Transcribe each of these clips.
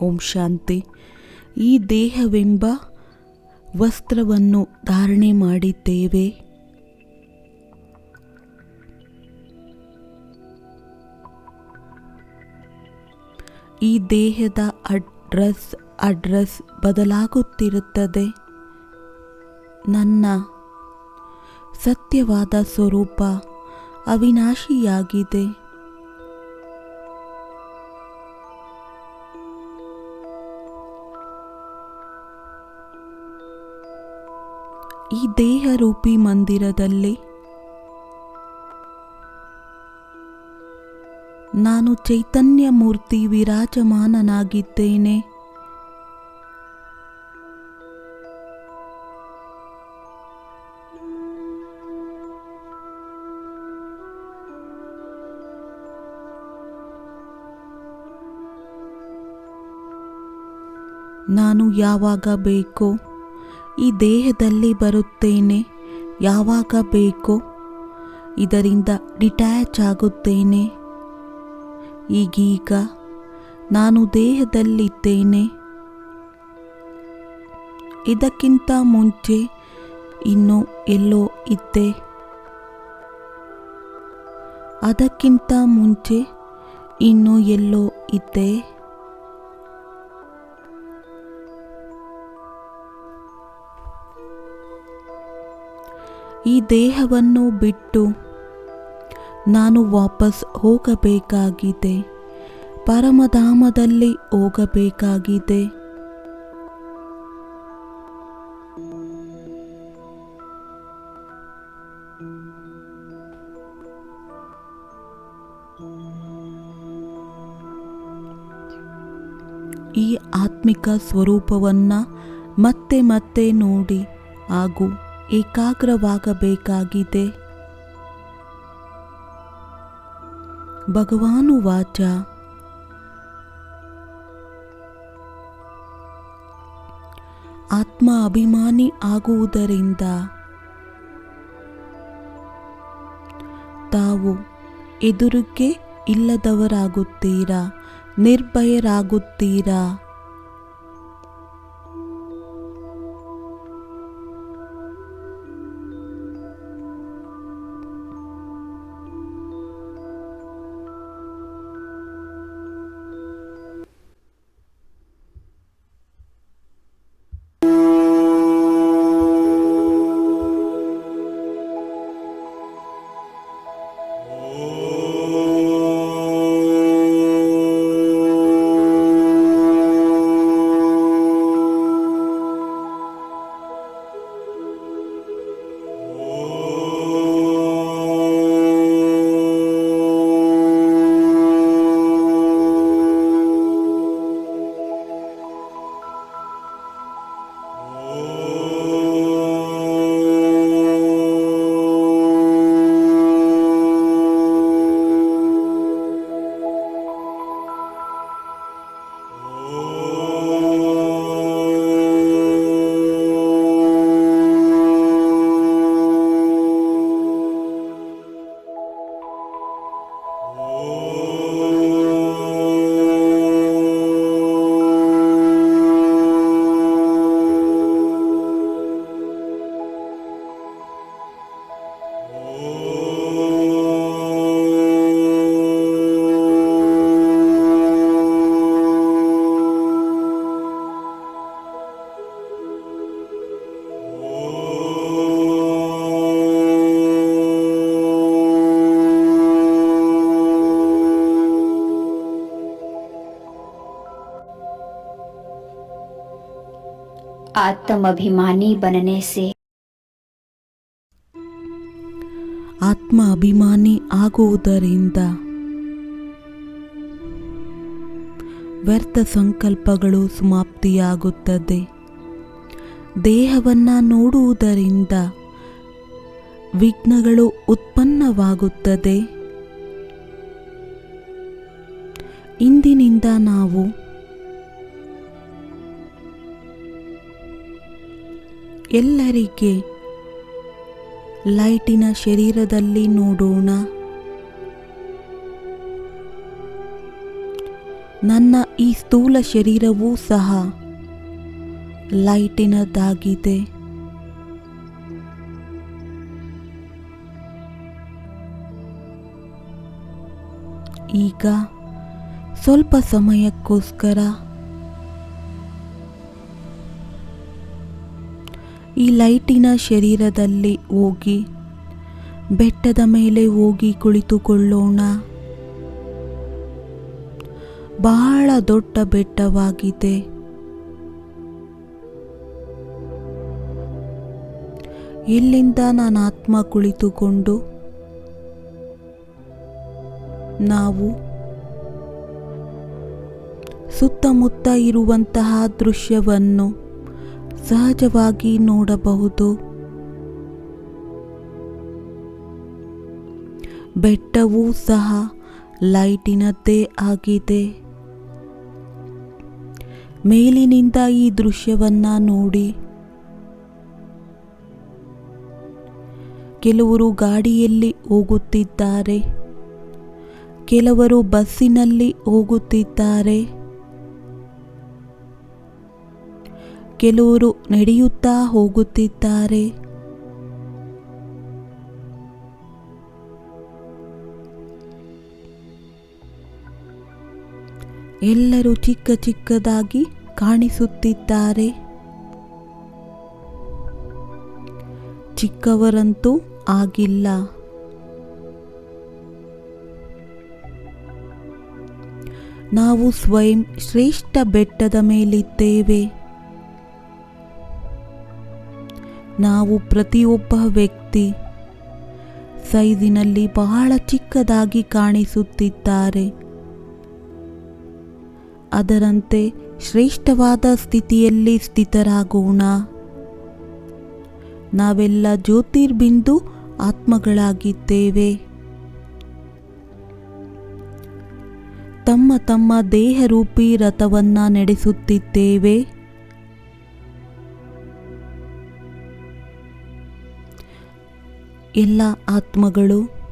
ಓಂ ಶಾಂತಿ. ಈ ದೇಹವೆಂಬ ವಸ್ತ್ರವನ್ನು ಧಾರಣೆ ಮಾಡಿದ್ದೇವೆ. ಈ ದೇಹದ ಅಡ್ರೆಸ್ ಬದಲಾಗುತ್ತಿರುತ್ತದೆ. ನನ್ನ ಸತ್ಯವಾದ ಸ್ವರೂಪ ಅವಿನಾಶಿಯಾಗಿದೆ. ಈ ದೇಹರೂಪಿ ಮಂದಿರದಲ್ಲಿ ನಾನು ಚೈತನ್ಯ ಮೂರ್ತಿ ವಿರಾಜಮಾನನಾಗಿದ್ದೇನೆ. ನಾನು ಯಾವಾಗ ಬೇಕೋ ಈ ದೇಹದಲ್ಲಿ ಬರುತ್ತೇನೆ, ಯಾವಾಗ ಬೇಕೋ ಇದರಿಂದ ಡಿಟ್ಯಾಚ್ ಆಗುತ್ತೇನೆ. ಈಗೀಗ ನಾನು ದೇಹದಲ್ಲಿದ್ದೇನೆ. ಇದಕ್ಕಿಂತ ಮುಂಚೆ ಇನ್ನೂ ಎಲ್ಲೋ ಇದ್ದೆ. ಅದಕ್ಕಿಂತ ಮುಂಚೆ ಇನ್ನೂ ಎಲ್ಲೋ ಇದ್ದೆ. ಈ ದೇಹವನ್ನು ಬಿಟ್ಟು ನಾನು ವಾಪಸ್ ಹೋಗಬೇಕಾಗಿದೆ. ಪರಮಧಾಮದಲ್ಲಿ ಹೋಗಬೇಕಾಗಿದೆ. ಈ ಆತ್ಮಿಕ ಸ್ವರೂಪವನ್ನು ಮತ್ತೆ ಮತ್ತೆ ನೋಡಿ ಹಾಗೂ ಏಕಾಗ್ರವಾಗಬೇಕಾಗಿದೆ. ಭಗವಾನುವಾಚ, ಆತ್ಮ ಅಭಿಮಾನಿ ಆಗುವುದರಿಂದ ತಾವು ಎದುರಿಗೆ ಇಲ್ಲದವರಾಗುತ್ತೀರಾ, ನಿರ್ಭಯರಾಗುತ್ತೀರಾ. आत्माभिमानी बनने से ಆತ್ಮ ಅಭಿಮಾನಿ ಆಗುವುದರಿಂದ ವ್ಯರ್ಥ ಸಂಕಲ್ಪಗಳು ಸಮಾಪ್ತಿಯಾಗುತ್ತದೆ. ದೇಹವನ್ನು ನೋಡುವುದರಿಂದ ವಿಘ್ನಗಳು ಉತ್ಪನ್ನವಾಗುತ್ತದೆ. ಇಂದಿನಿಂದ ನಾವು ಎಲ್ಲರಿಗೆ ಲೈಟಿನ ಶರೀರದಲ್ಲಿ ನೋಡೋಣ. ನನ್ನ ಈ ಸ್ಥೂಲ ಶರೀರವೂ ಸಹ ಲೈಟಿನದ್ದಾಗಿದೆ. ಈಗ ಸ್ವಲ್ಪ ಸಮಯಕ್ಕೋಸ್ಕರ ಈ ಲೈಟಿನ ಶರೀರದಲ್ಲಿ ಹೋಗಿ ಬೆಟ್ಟದ ಮೇಲೆ ಹೋಗಿ ಕುಳಿತುಕೊಳ್ಳೋಣ. ಬಹಳ ದೊಡ್ಡ ಬೆಟ್ಟವಾಗಿದೆ. ಇಲ್ಲಿಂದ ನನ್ನ ಆತ್ಮ ಕುಳಿತುಕೊಂಡು ನಾವು ಸುತ್ತಮುತ್ತ ಇರುವಂತಹ ದೃಶ್ಯವನ್ನು ಸಹಜವಾಗಿ ನೋಡಬಹುದು. ಬೆಟ್ಟವೂ ಸಹ ಲೈಟಿನದ್ದೇ ಆಗಿದೆ. ಮೇಲಿನಿಂದ ಈ ದೃಶ್ಯವನ್ನ ನೋಡಿ. ಕೆಲವರು ಗಾಡಿಯಲ್ಲಿ ಹೋಗುತ್ತಿದ್ದಾರೆ, ಕೆಲವರು ಬಸ್ಸಿನಲ್ಲಿ ಹೋಗುತ್ತಿದ್ದಾರೆ, ಕೆಲವರು ನಡೆಯುತ್ತಾ ಹೋಗುತ್ತಿದ್ದಾರೆ. ಎಲ್ಲರೂ ಚಿಕ್ಕ ಚಿಕ್ಕದಾಗಿ ಕಾಣಿಸುತ್ತಿದ್ದಾರೆ. ಚಿಕ್ಕವರಂತೂ ಆಗಿಲ್ಲ. ನಾವು ಸ್ವಯಂ ಶ್ರೇಷ್ಠ ಬೆಟ್ಟದ ಮೇಲಿದ್ದೇವೆ. ನಾವು ಪ್ರತಿಯೊಬ್ಬ ವ್ಯಕ್ತಿ ಸೈಜಿನಲ್ಲಿ ಬಹಳ ಚಿಕ್ಕದಾಗಿ ಕಾಣಿಸುತ್ತಿದ್ದಾರೆ. ಅದರಂತೆ ಶ್ರೇಷ್ಠವಾದ ಸ್ಥಿತಿಯಲ್ಲಿ ಸ್ಥಿತರಾಗೋಣ. ನಾವೆಲ್ಲ ಜ್ಯೋತಿರ್ಬಿಂದು ಆತ್ಮಗಳಾಗಿದ್ದೇವೆ. ತಮ್ಮ ತಮ್ಮ ದೇಹರೂಪಿ ರಥವನ್ನ ನಡೆಸುತ್ತಿದ್ದೇವೆ. ಎಲ್ಲ ಆತ್ಮಗಳು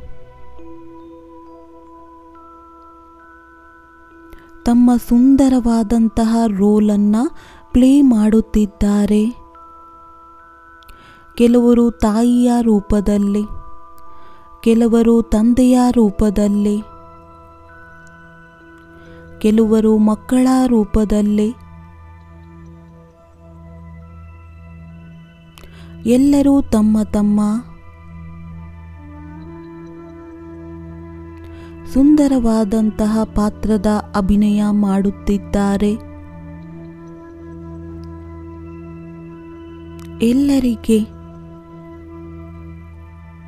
ತಮ್ಮ ಸುಂದರವಾದಂತಹ ರೋಲನ್ನು ಪ್ಲೇ ಮಾಡುತ್ತಿದ್ದಾರೆ. ಕೆಲವರು ತಾಯಿಯ ರೂಪದಲ್ಲಿ, ಕೆಲವರು ತಂದೆಯ ರೂಪದಲ್ಲಿ, ಕೆಲವರು ಮಕ್ಕಳ ರೂಪದಲ್ಲಿ, ಎಲ್ಲರೂ ತಮ್ಮ ತಮ್ಮ ಸುಂದರವಾದಂತಹ ಪಾತ್ರದ ಅಭಿನಯ ಮಾಡುತ್ತಿದ್ದಾರೆ.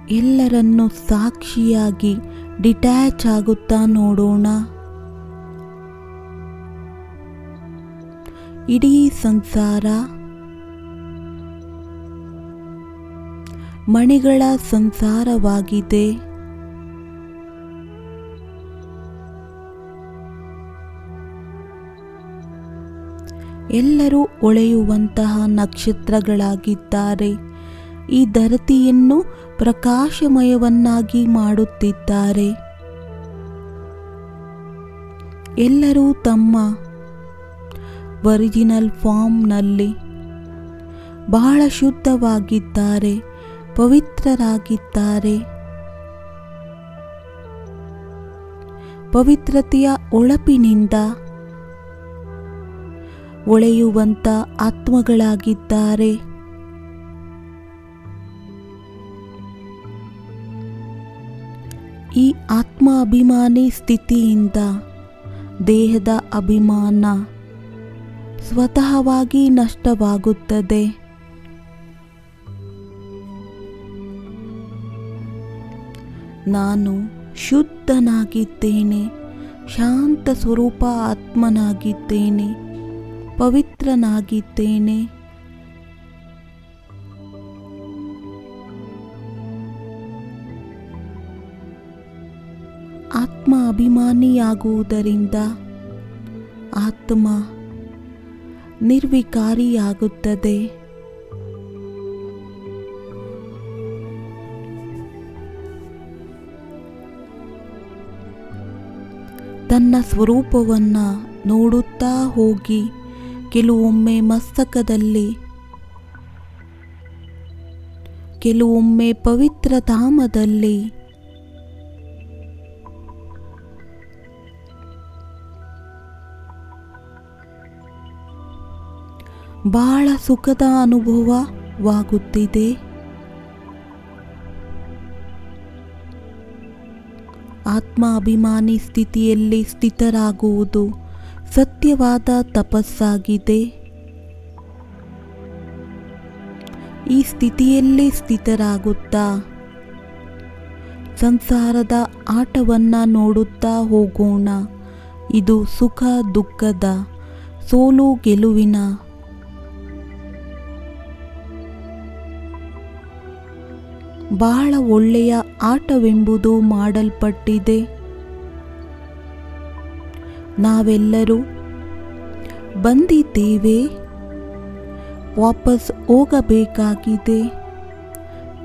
ಎಲ್ಲರನ್ನು ಸಾಕ್ಷಿಯಾಗಿ ಡಿಟ್ಯಾಚ್ ಆಗುತ್ತಾ ನೋಡೋಣ. ಇಡೀ ಸಂಸಾರ ಮಣಿಗಳ ಸಂಸಾರವಾಗಿದೆ. ಎಲ್ಲರೂ ಹೊಳೆಯುವಂತಹ ನಕ್ಷತ್ರಗಳಾಗಿದ್ದಾರೆ. ಈ ಧರತಿಯನ್ನು ಪ್ರಕಾಶಮಯವನ್ನಾಗಿ ಮಾಡುತ್ತಿದ್ದಾರೆ. ಎಲ್ಲರೂ ತಮ್ಮ ಒರಿಜಿನಲ್ ಫಾರ್ಮ್ನಲ್ಲಿ ಬಹಳ ಶುದ್ಧವಾಗಿದ್ದಾರೆ, ಪವಿತ್ರರಾಗಿದ್ದಾರೆ. ಪವಿತ್ರತೆಯ ಹೊಳಪಿನಿಂದ ಹೊಳೆಯುವಂತ ಆತ್ಮಗಳಾಗಿದ್ದಾರೆ. ಈ ಆತ್ಮ ಅಭಿಮಾನಿ ಸ್ಥಿತಿಯಿಂದ ದೇಹದ ಅಭಿಮಾನ ಸ್ವತಃವಾಗಿ ನಷ್ಟವಾಗುತ್ತದೆ. ನಾನು ಶುದ್ಧನಾಗಿದ್ದೇನೆ, ಶಾಂತ ಸ್ವರೂಪ ಆತ್ಮನಾಗಿದ್ದೇನೆ, ಪವಿತ್ರನಾಗಿದ್ದೇನೆ. ಆತ್ಮ ಅಭಿಮಾನಿಯಾಗುವುದರಿಂದ ಆತ್ಮ ನಿರ್ವಿಕಾರಿಯಾಗುತ್ತದೆ. ತನ್ನ ಸ್ವರೂಪವನ್ನು ನೋಡುತ್ತಾ ಹೋಗಿ ಕೆಲವೊಮ್ಮೆ ಮಸ್ತಕದಲ್ಲಿ, ಕೆಲವೊಮ್ಮೆ ಪವಿತ್ರ ಧಾಮದಲ್ಲಿ, ಬಹಳ ಸುಖದ ಅನುಭವವಾಗುತ್ತಿದೆ. ಆತ್ಮಾಭಿಮಾನಿ ಸ್ಥಿತಿಯಲ್ಲಿ ಸ್ಥಿತರಾಗುವುದು ಸತ್ಯವಾದ ತಪಸ್ಸಾಗಿದೆ. ಈ ಸ್ಥಿತಿಯಲ್ಲಿ ಸ್ಥಿತರಾಗುತ್ತಾ ಸಂಸಾರದ ಆಟವನ್ನು ನೋಡುತ್ತಾ ಹೋಗೋಣ. ಇದು ಸುಖ ದುಃಖದ, ಸೋಲು ಗೆಲುವಿನ ಬಹಳ ಒಳ್ಳೆಯ ಆಟವೆಂಬುದು ಮಾಡಲ್ಪಟ್ಟಿದೆ. ನಾವೆಲ್ಲರೂ ಬಂದಿದ್ದೇವೆ, ವಾಪಸ್ ಹೋಗಬೇಕಾಗಿದೆ.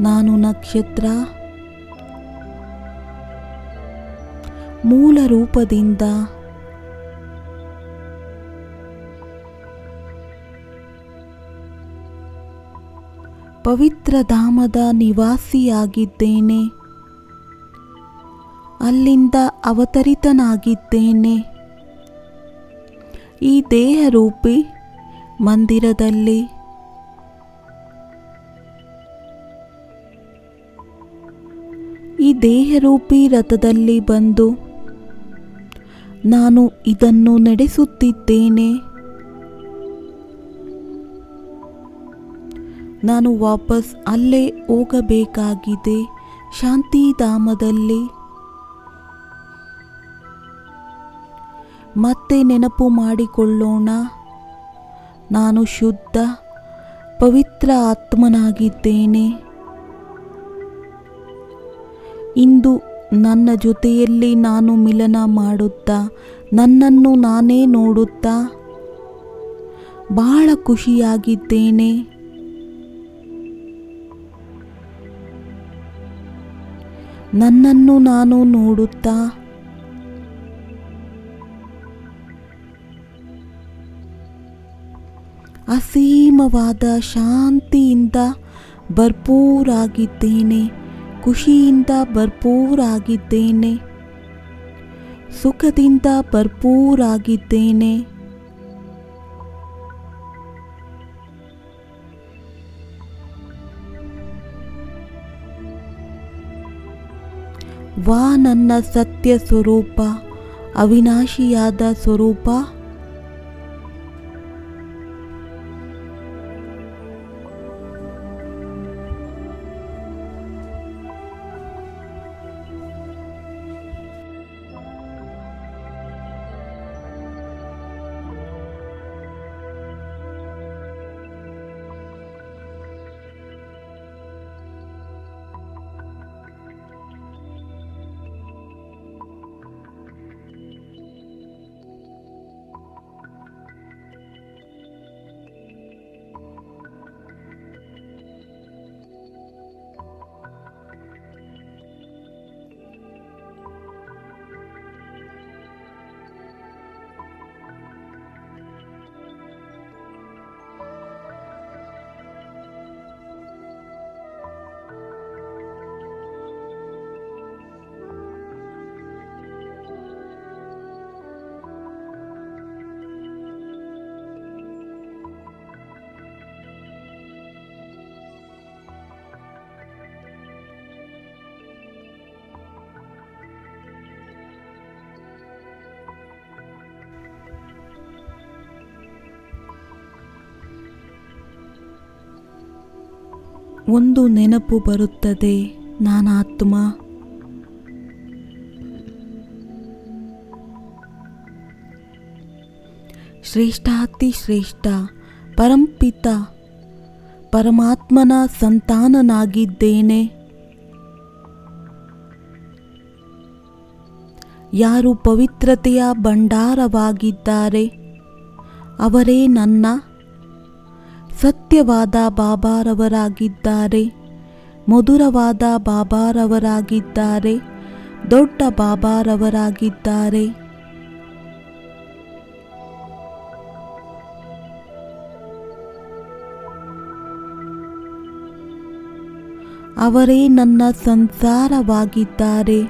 ನಾನು ನಕ್ಷತ್ರ, ಮೂಲ ರೂಪದಿಂದ ಪವಿತ್ರ ಧಾಮದ ನಿವಾಸಿಯಾಗಿದ್ದೇನೆ. ಅಲ್ಲಿಂದ ಅವತರಿತನಾಗಿದ್ದೇನೆ. ಈ ದೇಹರೂಪಿ ಮಂದಿರದಲ್ಲಿ ಈ ದೇಹರೂಪಿ ರಥದಲ್ಲಿ ಬಂದು ನಾನು ಇದನ್ನು ನಡೆಸುತ್ತಿದ್ದೇನೆ. ನಾನು ವಾಪಸ್ ಅಲ್ಲೇ ಹೋಗಬೇಕಾಗಿದೆ, ಶಾಂತಿಧಾಮದಲ್ಲಿ. ಮತ್ತೆ ನೆನಪು ಮಾಡಿಕೊಳ್ಳೋಣ, ನಾನು ಶುದ್ಧ ಪವಿತ್ರ ಆತ್ಮನಾಗಿದ್ದೇನೆ. ಇಂದು ನನ್ನ ಜೊತೆಯಲ್ಲಿ ನಾನು ಮಿಲನ ಮಾಡುತ್ತಾ, ನನ್ನನ್ನು ನಾನೇ ನೋಡುತ್ತಾ ಬಹಳ ಖುಷಿಯಾಗಿದ್ದೇನೆ. ನನ್ನನ್ನು ನಾನು ನೋಡುತ್ತಾ ಅಸೀಮವಾದ ಶಾಂತಿಯಿಂದ ಭರ್ಪೂರಾಗಿದ್ದೇನೆ, ಖುಷಿಯಿಂದ ಭರ್ಪೂರಾಗಿದ್ದೇನೆ, ಸುಖದಿಂದ ಭರ್ಪೂರಾಗಿದ್ದೇನೆ. ವಾ ನನ್ನ ಸತ್ಯ ಸ್ವರೂಪ, ಅವಿನಾಶಿಯಾದ ಸ್ವರೂಪ. ಒಂದು ನೆನಪು ಬರುತ್ತದೆ, ನಾನಾತ್ಮ. ಶ್ರೇಷ್ಠಾತಿ ಶ್ರೇಷ್ಠ ಪರಂಪಿತ ಪರಮಾತ್ಮನ ಸಂತಾನನಾಗಿದ್ದೇನೆ. ಯಾರು ಪವಿತ್ರತೆಯ ಭಂಡಾರವಾಗಿದ್ದಾರೆ ಅವರೇ ನನ್ನ ಸತ್ಯವಾದ ಬಾಬಾರವರಾಗಿದ್ದಾರೆ, ಮಧುರವಾದ ಬಾಬಾರವರಾಗಿದ್ದಾರೆ, ದೊಡ್ಡ ಬಾಬಾರವರಾಗಿದ್ದಾರೆ. ಅವರೇ ನನ್ನ ಸಂಸಾರವಾಗಿದ್ದಾರೆ.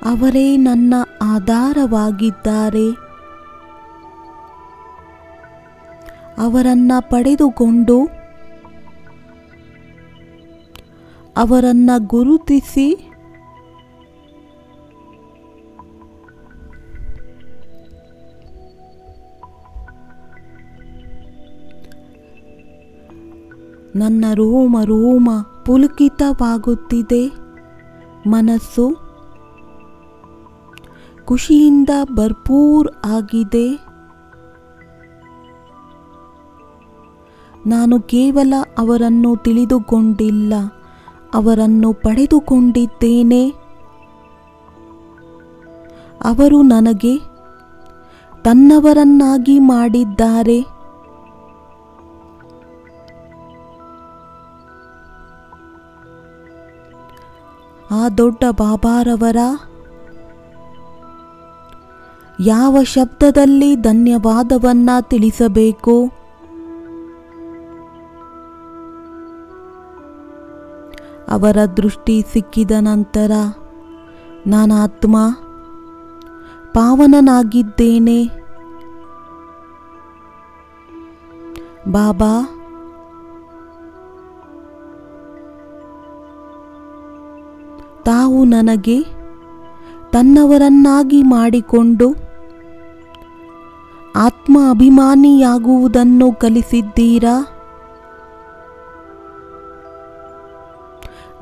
ಅವರೇ ನನ್ನ ಆಧಾರವಾಗಿದ್ದಾರೆ. ಅವರನ್ನು ಪಡೆದುಕೊಂಡು ಅವರನ್ನು ಗುರುತಿಸಿ ನನ್ನ ರೋಮ ರೋಮ ಪುಲಕಿತವಾಗುತ್ತಿದೆ. ಮನಸ್ಸು ಖುಷಿಯಿಂದ ಭರ್ಪೂರ್ ಆಗಿದೆ. ನಾನು ಕೇವಲ ಅವರನ್ನು ತಿಳಿದುಕೊಂಡಿಲ್ಲ, ಅವರನ್ನು ಪಡೆದುಕೊಂಡಿದ್ದೇನೆ. ಅವರು ನನಗೆ ತನ್ನವರನ್ನಾಗಿ ಮಾಡಿದ್ದಾರೆ. ಆ ದೊಡ್ಡ ಬಾಬಾರವರ ಯಾವ ಶಬ್ದದಲ್ಲಿ ಧನ್ಯವಾದವನ್ನ ತಿಳಿಸಬೇಕು? ಅವರ ದೃಷ್ಟಿ ಸಿಕ್ಕಿದ ನಂತರ ನಾನಾತ್ಮ ಪಾವನನಾಗಿದ್ದೇನೆ. ಬಾಬಾ ತಾವು ನನಗೆ ತನ್ನವರನ್ನಾಗಿ ಮಾಡಿಕೊಂಡು ಆತ್ಮ ಅಭಿಮಾನಿಯಾಗುವುದನ್ನು ಕಲಿಸಿದ್ದೀರಾ.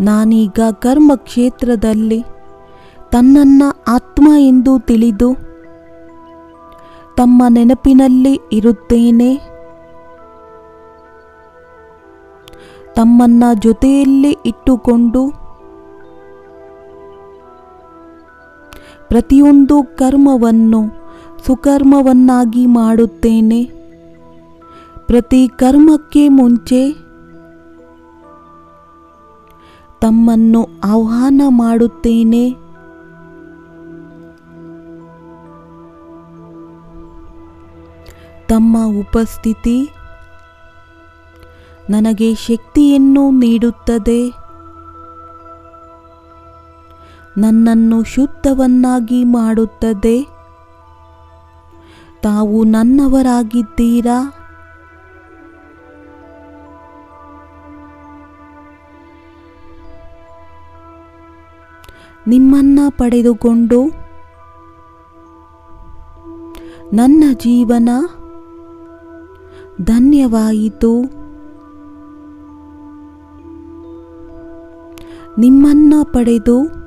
ನಾನೀಗ ಕರ್ಮಕ್ಷೇತ್ರದಲ್ಲಿ ತನ್ನನ್ನು ಆತ್ಮ ಎಂದು ತಿಳಿದು ತಮ್ಮ ನೆನಪಿನಲ್ಲಿ ಇರುತ್ತೇನೆ. ತಮ್ಮನ್ನ ಜೊತೆಯಲ್ಲಿ ಇಟ್ಟುಕೊಂಡು ಪ್ರತಿಯೊಂದು ಕರ್ಮವನ್ನು ಸುಕರ್ಮವನ್ನಾಗಿ ಮಾಡುತ್ತೇನೆ. ಪ್ರತಿ ಕರ್ಮಕ್ಕೆ ಮುಂಚೆ ತಮ್ಮನ್ನು ಆಹ್ವಾನ ಮಾಡುತ್ತೇನೆ. ತಮ್ಮ ಉಪಸ್ಥಿತಿ ನನಗೆ ಶಕ್ತಿಯನ್ನು ನೀಡುತ್ತದೆ. ನನ್ನನ್ನು ಶುದ್ಧವನ್ನಾಗಿ ಮಾಡುತ್ತದೆ. ತಾವು ನನ್ನವರಾಗಿದ್ದೀರಾ. ನಿಮ್ಮನ್ನ ಪಡೆದುಕೊಂಡು ನನ್ನ ಜೀವನ ಧನ್ಯವಾಯಿತು. ನಿಮ್ಮನ್ನ ಪಡೆದು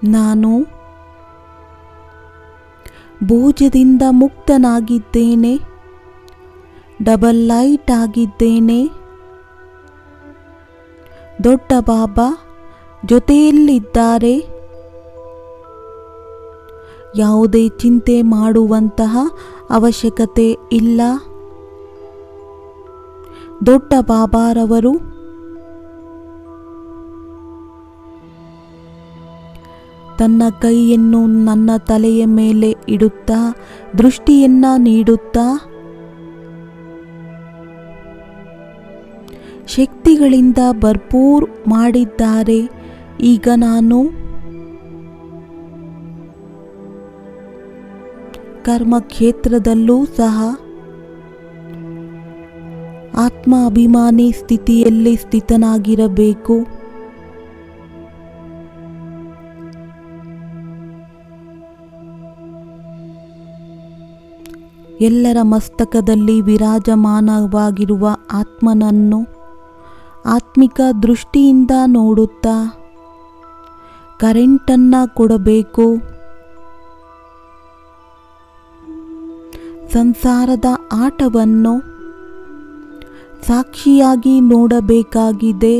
ನಾನು ಬೋಜದಿಂದ ಮುಕ್ತನಾಗಿದ್ದೇನೆ. ಡಬಲ್ ಲೈಟ್ ಆಗಿದ್ದೇನೆ. ದೊಡ್ಡ ಬಾಬಾ ಜೊತೆಯಲ್ಲಿದ್ದಾರೆ. ಯಾವುದೇ ಚಿಂತೆ ಮಾಡುವಂತಹ ಅವಶ್ಯಕತೆ ಇಲ್ಲ. ದೊಡ್ಡ ಬಾಬಾರವರು ತನ್ನ ಕೈಯನ್ನು ನನ್ನ ತಲೆಯ ಮೇಲೆ ಇಡುತ್ತಾ ದೃಷ್ಟಿಯನ್ನ ನೀಡುತ್ತಾ ಶಕ್ತಿಗಳಿಂದ ಭರ್ಪೂರ್ ಮಾಡಿದ್ದಾರೆ. ಈಗ ನಾನು ಕರ್ಮಕ್ಷೇತ್ರದಲ್ಲೂ ಸಹ ಆತ್ಮ ಅಭಿಮಾನಿ ಸ್ಥಿತಿಯಲ್ಲಿ ಸ್ಥಿತನಾಗಿರಬೇಕು. ಎಲ್ಲರ ಮಸ್ತಕದಲ್ಲಿ ವಿರಾಜಮಾನವಾಗಿರುವ ಆತ್ಮನನ್ನು ಆತ್ಮಿಕ ದೃಷ್ಟಿಯಿಂದ ನೋಡುತ್ತಾ ಕರೆಂಟನ್ನು ಕೊಡಬೇಕು. ಸಂಸಾರದ ಆಟವನ್ನು ಸಾಕ್ಷಿಯಾಗಿ ನೋಡಬೇಕಾಗಿದೆ.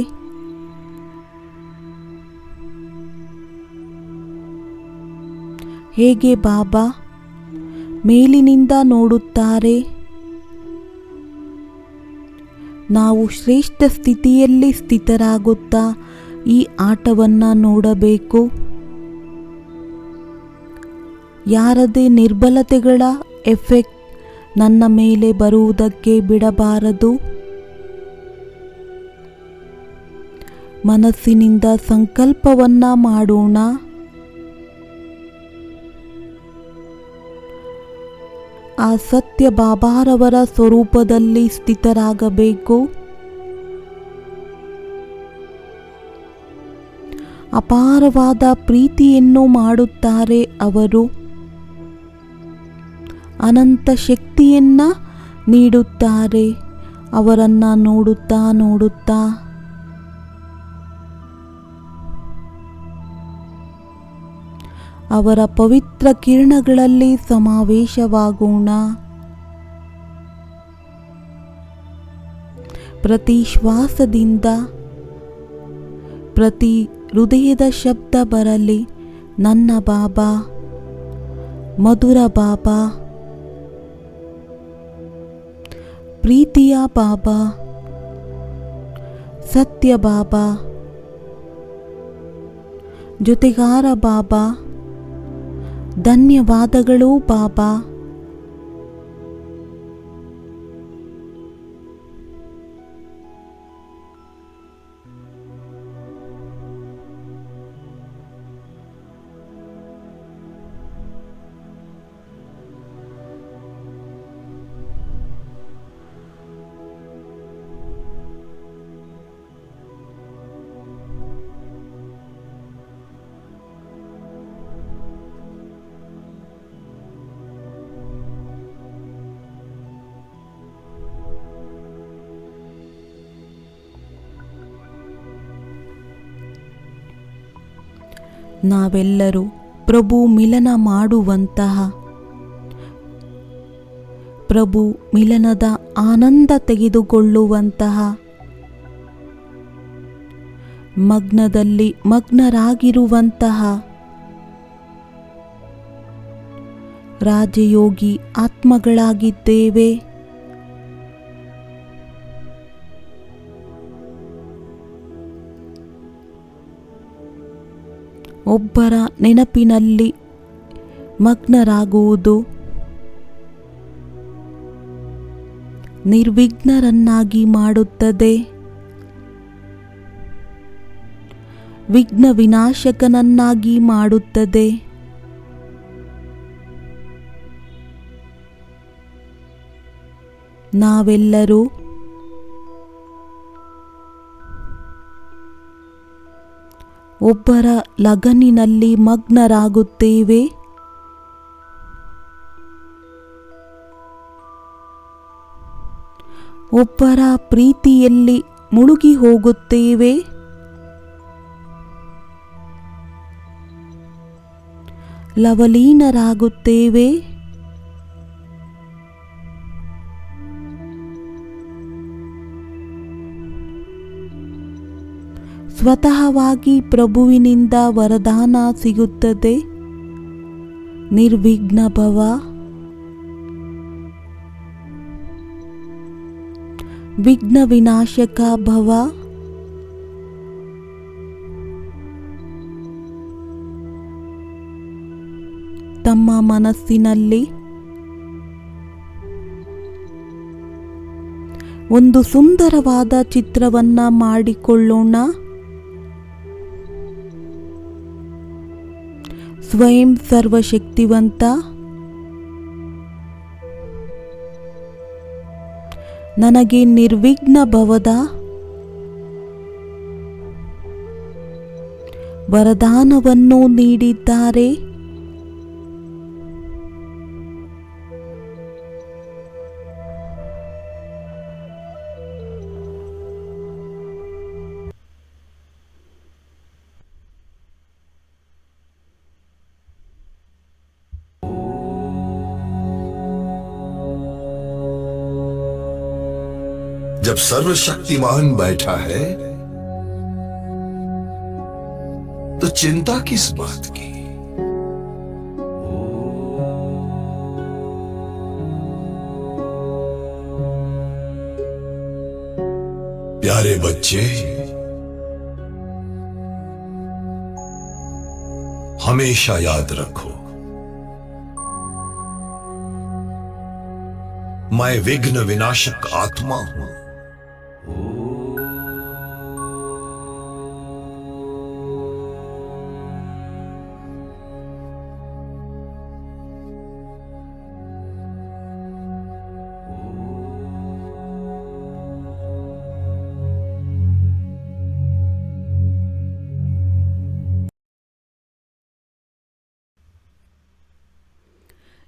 ಹೇಗೆ ಬಾಬಾ ಮೇಲಿನಿಂದ ನೋಡುತ್ತಾರೆ, ನಾವು ಶ್ರೇಷ್ಠ ಸ್ಥಿತಿಯಲ್ಲಿ ಸ್ಥಿತರಾಗುತ್ತಾ ಈ ಆಟವನ್ನು ನೋಡಬೇಕು. ಯಾರದೇ ನಿರ್ಬಲತೆಗಳ ಎಫೆಕ್ಟ್ ನನ್ನ ಮೇಲೆ ಬರುವುದಕ್ಕೆ ಬಿಡಬಾರದು. ಮನಸ್ಸಿನಿಂದ ಸಂಕಲ್ಪವನ್ನ ಮಾಡೋಣ. ಆ ಸತ್ಯ ಬಾಬಾರವರ ಸ್ವರೂಪದಲ್ಲಿ ಸ್ಥಿತರಾಗಬೇಕು. ಅಪಾರವಾದ ಪ್ರೀತಿಯನ್ನು ಮಾಡುತ್ತಾರೆ ಅವರು. ಅನಂತ ಶಕ್ತಿಯನ್ನ ನೀಡುತ್ತಾರೆ. ಅವರನ್ನ ನೋಡುತ್ತಾ ನೋಡುತ್ತಾ ಅವರ ಪವಿತ್ರ ಕಿರಣಗಳಲ್ಲಿ ಸಮಾವೇಶವಾಗೋಣ. ಪ್ರತಿ ಶ್ವಾಸದಿಂದ ಪ್ರತಿ ಹೃದಯದ ಶಬ್ದ ಬರಲಿ, ನನ್ನ ಬಾಬಾ, ಮಧುರ ಬಾಬಾ, ಪ್ರೀತಿಯ ಬಾಬಾ, ಸತ್ಯ ಬಾಬಾ, ಜೊತೆಗಾರ ಬಾಬಾ, ಧನ್ಯವಾದಗಳು ಬಾಬಾ. ನಾವೆಲ್ಲರೂ ಪ್ರಭು ಮಿಲನ ಮಾಡುವಂತಹ, ಪ್ರಭು ಮಿಲನದ ಆನಂದ ತೆಗೆದುಕೊಳ್ಳುವಂತಹ, ಮಗ್ನದಲ್ಲಿ ಮಗ್ನರಾಗಿರುವಂತಹ ರಾಜಯೋಗಿ ಆತ್ಮಗಳಾಗಿದ್ದೇವೆ. ಒಬ್ಬರ ನೆನಪಿನಲ್ಲಿ ಮಗ್ನರಾಗುವುದು ನಿರ್ವಿಘ್ನರನ್ನಾಗಿ ಮಾಡುತ್ತದೆ. ವಿಘ್ನ ವಿನಾಶಕನನ್ನಾಗಿ ಮಾಡುತ್ತದೆ. ನಾವೆಲ್ಲರೂ ಒಬ್ಬರ ಲಗನಿನಲ್ಲಿ ಮಗ್ನರಾಗುತ್ತೇವೆ. ಒಬ್ಬರ ಪ್ರೀತಿಯಲ್ಲಿ ಮುಳುಗಿ ಹೋಗುತ್ತೇವೆ. ಲವಲೀನರಾಗುತ್ತೇವೆ. ಸ್ವತಃವಾಗಿ ಪ್ರಭುವಿನಿಂದ ವರದಾನ ಸಿಗುತ್ತದೆ. ನಿರ್ವಿಘ್ನ ಭವ, ವಿಘ್ನ ವಿನಾಶಕ ಭವ. ತಮ್ಮ ಮನಸ್ಸಿನಲ್ಲಿ ಒಂದು ಸುಂದರವಾದ ಚಿತ್ರವನ್ನ ಮಾಡಿಕೊಳ್ಳೋಣ. ಸ್ವಯಂ ಸರ್ವಶಕ್ತಿವಂತ, ನನಗೆ ನಿರ್ವಿಘ್ನ ಭವದ ವರದಾನವನ್ನು ನೀಡಿದ್ದಾರೆ. जब सर्वशक्तिमान बैठा है तो चिंता किस बात की। प्यारे बच्चे, हमेशा याद रखो, मैं विघ्न विनाशक आत्मा हूं।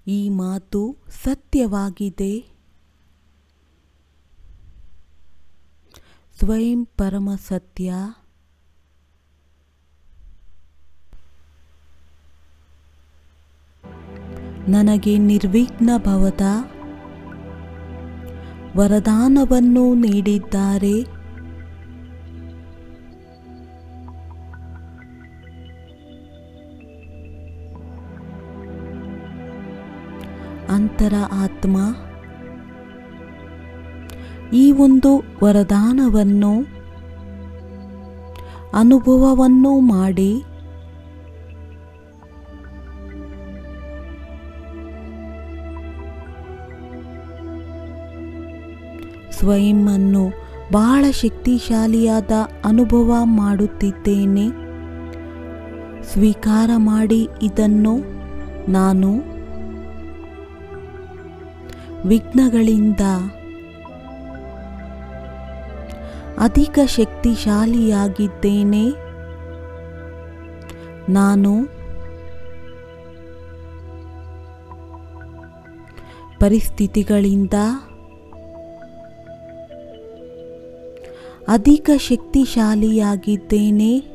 ಈ ಮಾತು ಸತ್ಯವಾಗಿದೆ. ಸ್ವಯಂ ಪರಮ ಸತ್ಯ. ನನಗೆ ನಿರ್ವಿಘ್ನ ಭವದ ವರದಾನವನ್ನು ನೀಡಿದ್ದಾರೆ. ಅಂತರ ಆತ್ಮ ಈ ಒಂದು ವರದಾನವನ್ನು ಅನುಭವವನ್ನು ಮಾಡಿ ಸ್ವಯಂ ಅನ್ನು ಬಹಳ ಶಕ್ತಿಶಾಲಿಯಾದ ಅನುಭವ ಮಾಡುತ್ತಿದ್ದೇನೆ. ಸ್ವೀಕಾರ ಮಾಡಿ ಇದನ್ನು. ನಾನು ವಿಘ್ನಗಳಿಂದ ಅಧಿಕ ಶಕ್ತಿಶಾಲಿಯಾಗಿದ್ದೇನೆ. ನಾನು ಪರಿಸ್ಥಿತಿಗಳಿಂದ ಅಧಿಕ ಶಕ್ತಿಶಾಲಿಯಾಗಿದ್ದೇನೆ.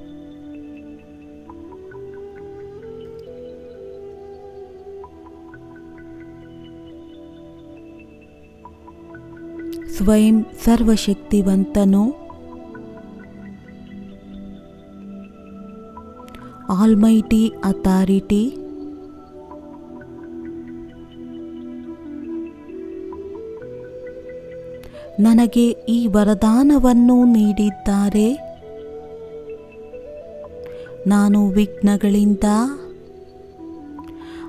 ಸ್ವಯಂ ಸರ್ವಶಕ್ತಿವಂತನು. Almighty authority. ನನಗೆ ಈ ವರದಾನವನ್ನು ನೀಡಿದ್ದಾರೆ. ನಾನು ವಿಘ್ನಗಳಿಂದ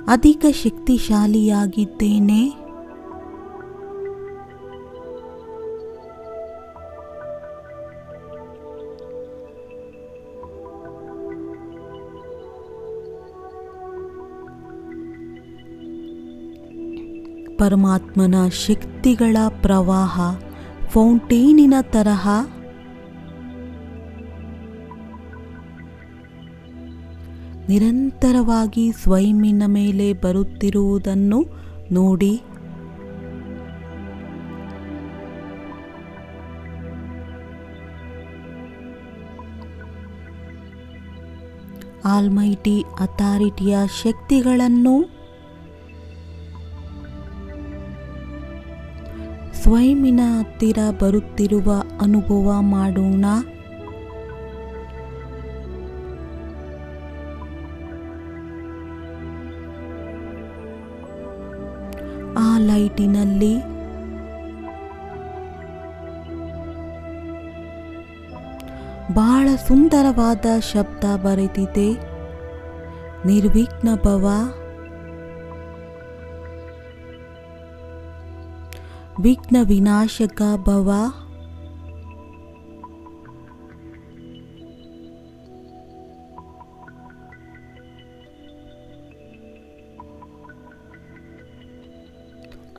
ಅಧಿಕ ಶಕ್ತಿಶಾಲಿಯಾಗಿದ್ದೇನೆ. ಪರಮಾತ್ಮನ ಶಕ್ತಿಗಳ ಪ್ರವಾಹ ಫೌಂಟೇನಿನ ತರಹ ನಿರಂತರವಾಗಿ ಸ್ವಯಂನ ಮೇಲೆ ಬರುತ್ತಿರುವುದನ್ನು ನೋಡಿ. ಆಲ್ಮೈಟಿ ಅಥಾರಿಟಿಯ ಶಕ್ತಿಗಳನ್ನು ಸ್ವಯಂನ ಹತ್ತಿರ ಬರುತ್ತಿರುವ ಅನುಭವ ಮಾಡೋಣ. ಆ ಲೈಟಿನಲ್ಲಿ ಬಹಳ ಸುಂದರವಾದ ಶಬ್ದ ಬರೆದಿದೆ. ನಿರ್ವಿಘ್ನ ಭವ. ವಿಘ್ನ ವಿನಾಶಕ ಭವ.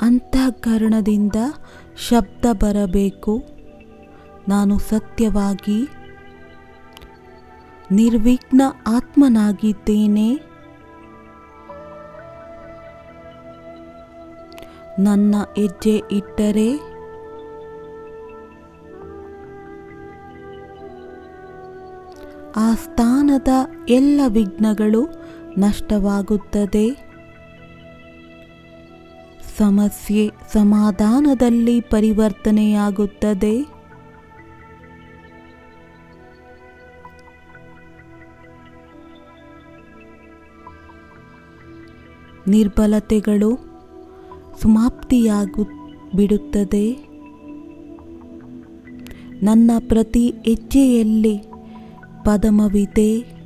ಅಂತಃಕರಣದಿಂದ ಶಬ್ದ ಬರಬೇಕು. ನಾನು ಸತ್ಯವಾಗಿ ನಿರ್ವಿಘ್ನ ಆತ್ಮನಾಗಿದ್ದೇನೆ. ನನ್ನ ಹೆಜ್ಜೆ ಇಟ್ಟರೆ ಆ ಸ್ಥಾನದ ಎಲ್ಲ ವಿಘ್ನಗಳು ನಷ್ಟವಾಗುತ್ತದೆ. ಸಮಸ್ಯೆ ಸಮಾಧಾನದಲ್ಲಿ ಪರಿವರ್ತನೆಯಾಗುತ್ತದೆ. ನಿರ್ಬಲತೆಗಳು ಬಿಡುತ್ತದೆ. ನನ್ನ ಪ್ರತಿ ಹೆಜ್ಜೆಯಲ್ಲಿ ಪದಮವಿದೆ.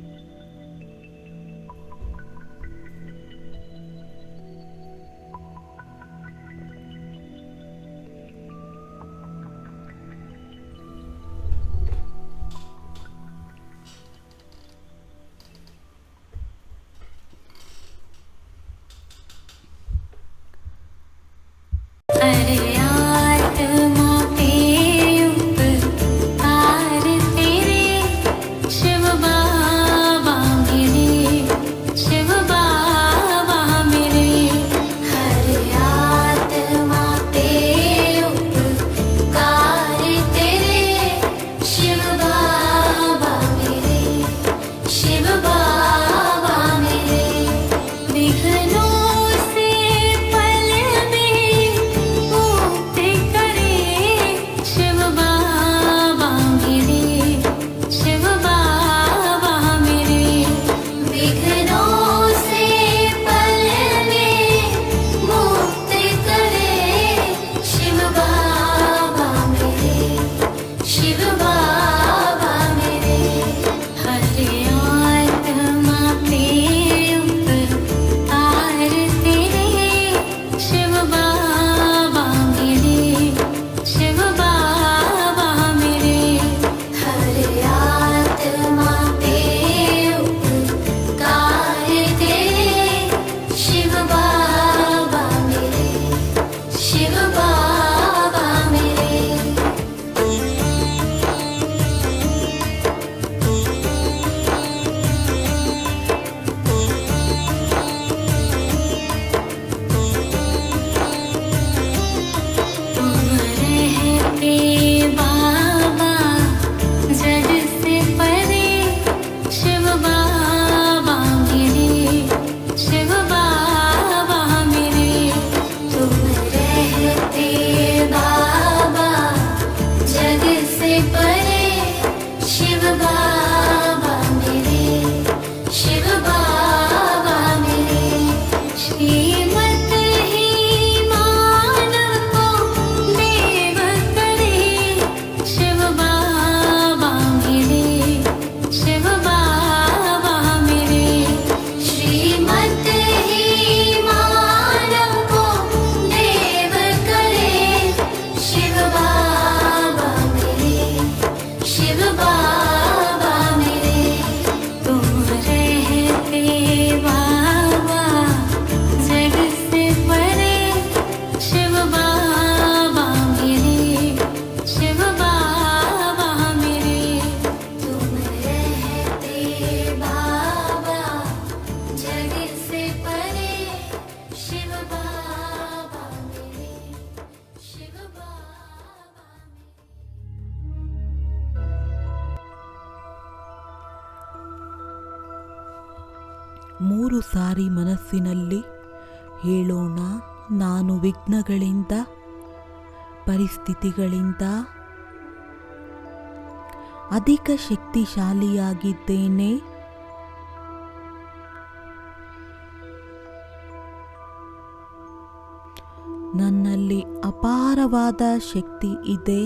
3 ಸಾರಿ ಮನಸ್ಸಿನಲ್ಲಿ ಹೇಳೋಣ, ನಾನು ವಿಘ್ನಗಳಿಂದ, ಪರಿಸ್ಥಿತಿಗಳಿಂದ ಅಧಿಕ ಶಕ್ತಿಶಾಲಿಯಾಗಿದ್ದೇನೆ. ನನ್ನಲ್ಲಿ ಅಪಾರವಾದ ಶಕ್ತಿ ಇದೆ.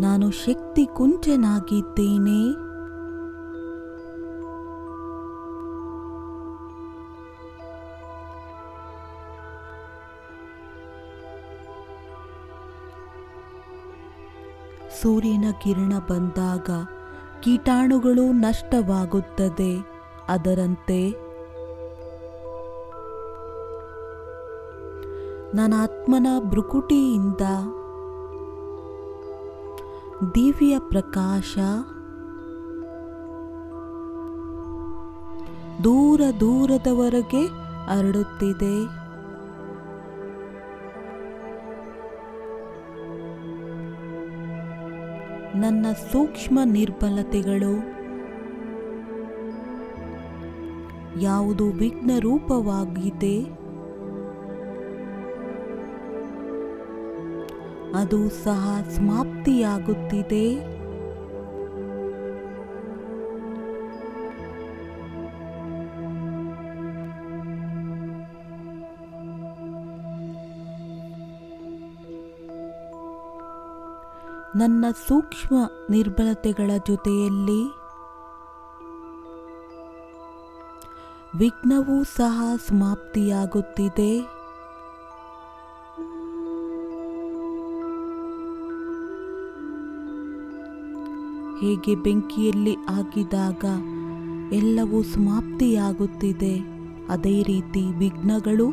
ನಾನು ಶಕ್ತಿ ಕುಂಚನಾಗಿದ್ದೇನೆ. ಸೂರ್ಯನ ಕಿರಣ ಬಂದಾಗ ಕೀಟಾಣುಗಳು ನಷ್ಟವಾಗುತ್ತದೆ. ಅದರಂತೆ ನನ್ನ ಆತ್ಮನ ಭ್ರುಕುಟಿಯಿಂದ ದಿವ್ಯ ಪ್ರಕಾಶ ದೂರ ದೂರದವರೆಗೆ ಹರಡುತ್ತಿದೆ. ನನ್ನ ಸೂಕ್ಷ್ಮ ನಿರ್ಬಲತೆಗಳು ಯಾವುದು ವಿಘ್ನ ರೂಪವಾಗಿದೆ ಅದು ಸಹ ಸಮಾಪ್ತಿಯಾಗುತ್ತಿದೆ. ನನ್ನ ಸೂಕ್ಷ್ಮ ನಿರ್ಬಲತೆಗಳ ಜೊತೆಯಲ್ಲಿ ವಿಘ್ನವೂ ಸಹ ಸಮಾಪ್ತಿಯಾಗುತ್ತಿದೆ. ಹೇಗೆ ಬೆಂಕಿಯಲ್ಲಿ ಹಾಕಿದಾಗ ಎಲ್ಲವೂ ಸಮಾಪ್ತಿಯಾಗುತ್ತಿದೆ, ಅದೇ ರೀತಿ ವಿಘ್ನಗಳು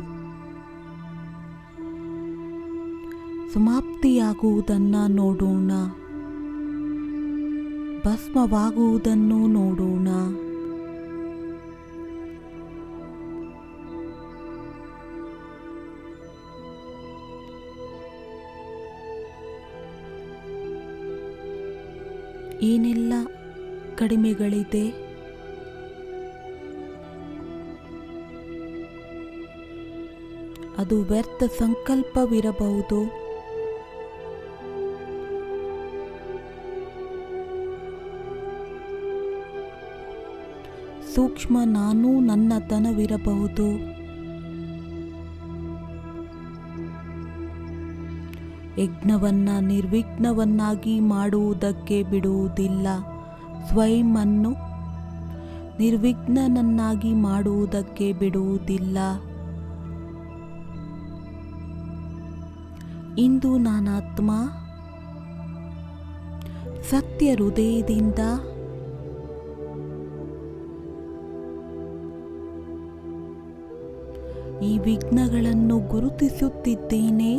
ಸಮಾಪ್ತಿಯಾಗುವುದನ್ನು ನೋಡೋಣ, ಭಸ್ಮವಾಗುವುದನ್ನು ನೋಡೋಣ. ಏನೆಲ್ಲ ಕಡಿಮೆಗಳಿದೆ, ಅದು ವ್ಯರ್ಥ ಸಂಕಲ್ಪವಿರಬಹುದು. ಸೂಕ್ಷ್ಮ ನಾನು ನನ್ನತನವಿರಬಹುದು. ಯಜ್ಞವನ್ನ ನಿರ್ವಿಘ್ನವನ್ನಾಗಿ ಮಾಡುವುದಕ್ಕೆ ಬಿಡುವುದಿಲ್ಲ. ಸ್ವಯಂವನ್ನು ನಿರ್ವಿಘ್ನನನ್ನಾಗಿ ಮಾಡುವುದಕ್ಕೆ ಬಿಡುವುದಿಲ್ಲ. ಇಂದು ನಾನಾತ್ಮ ಸತ್ಯ ಹೃದಯದಿಂದ ಈ ವಿಘ್ನಗಳನ್ನು ಗುರುತಿಸುತ್ತಿದ್ದೇನೆ.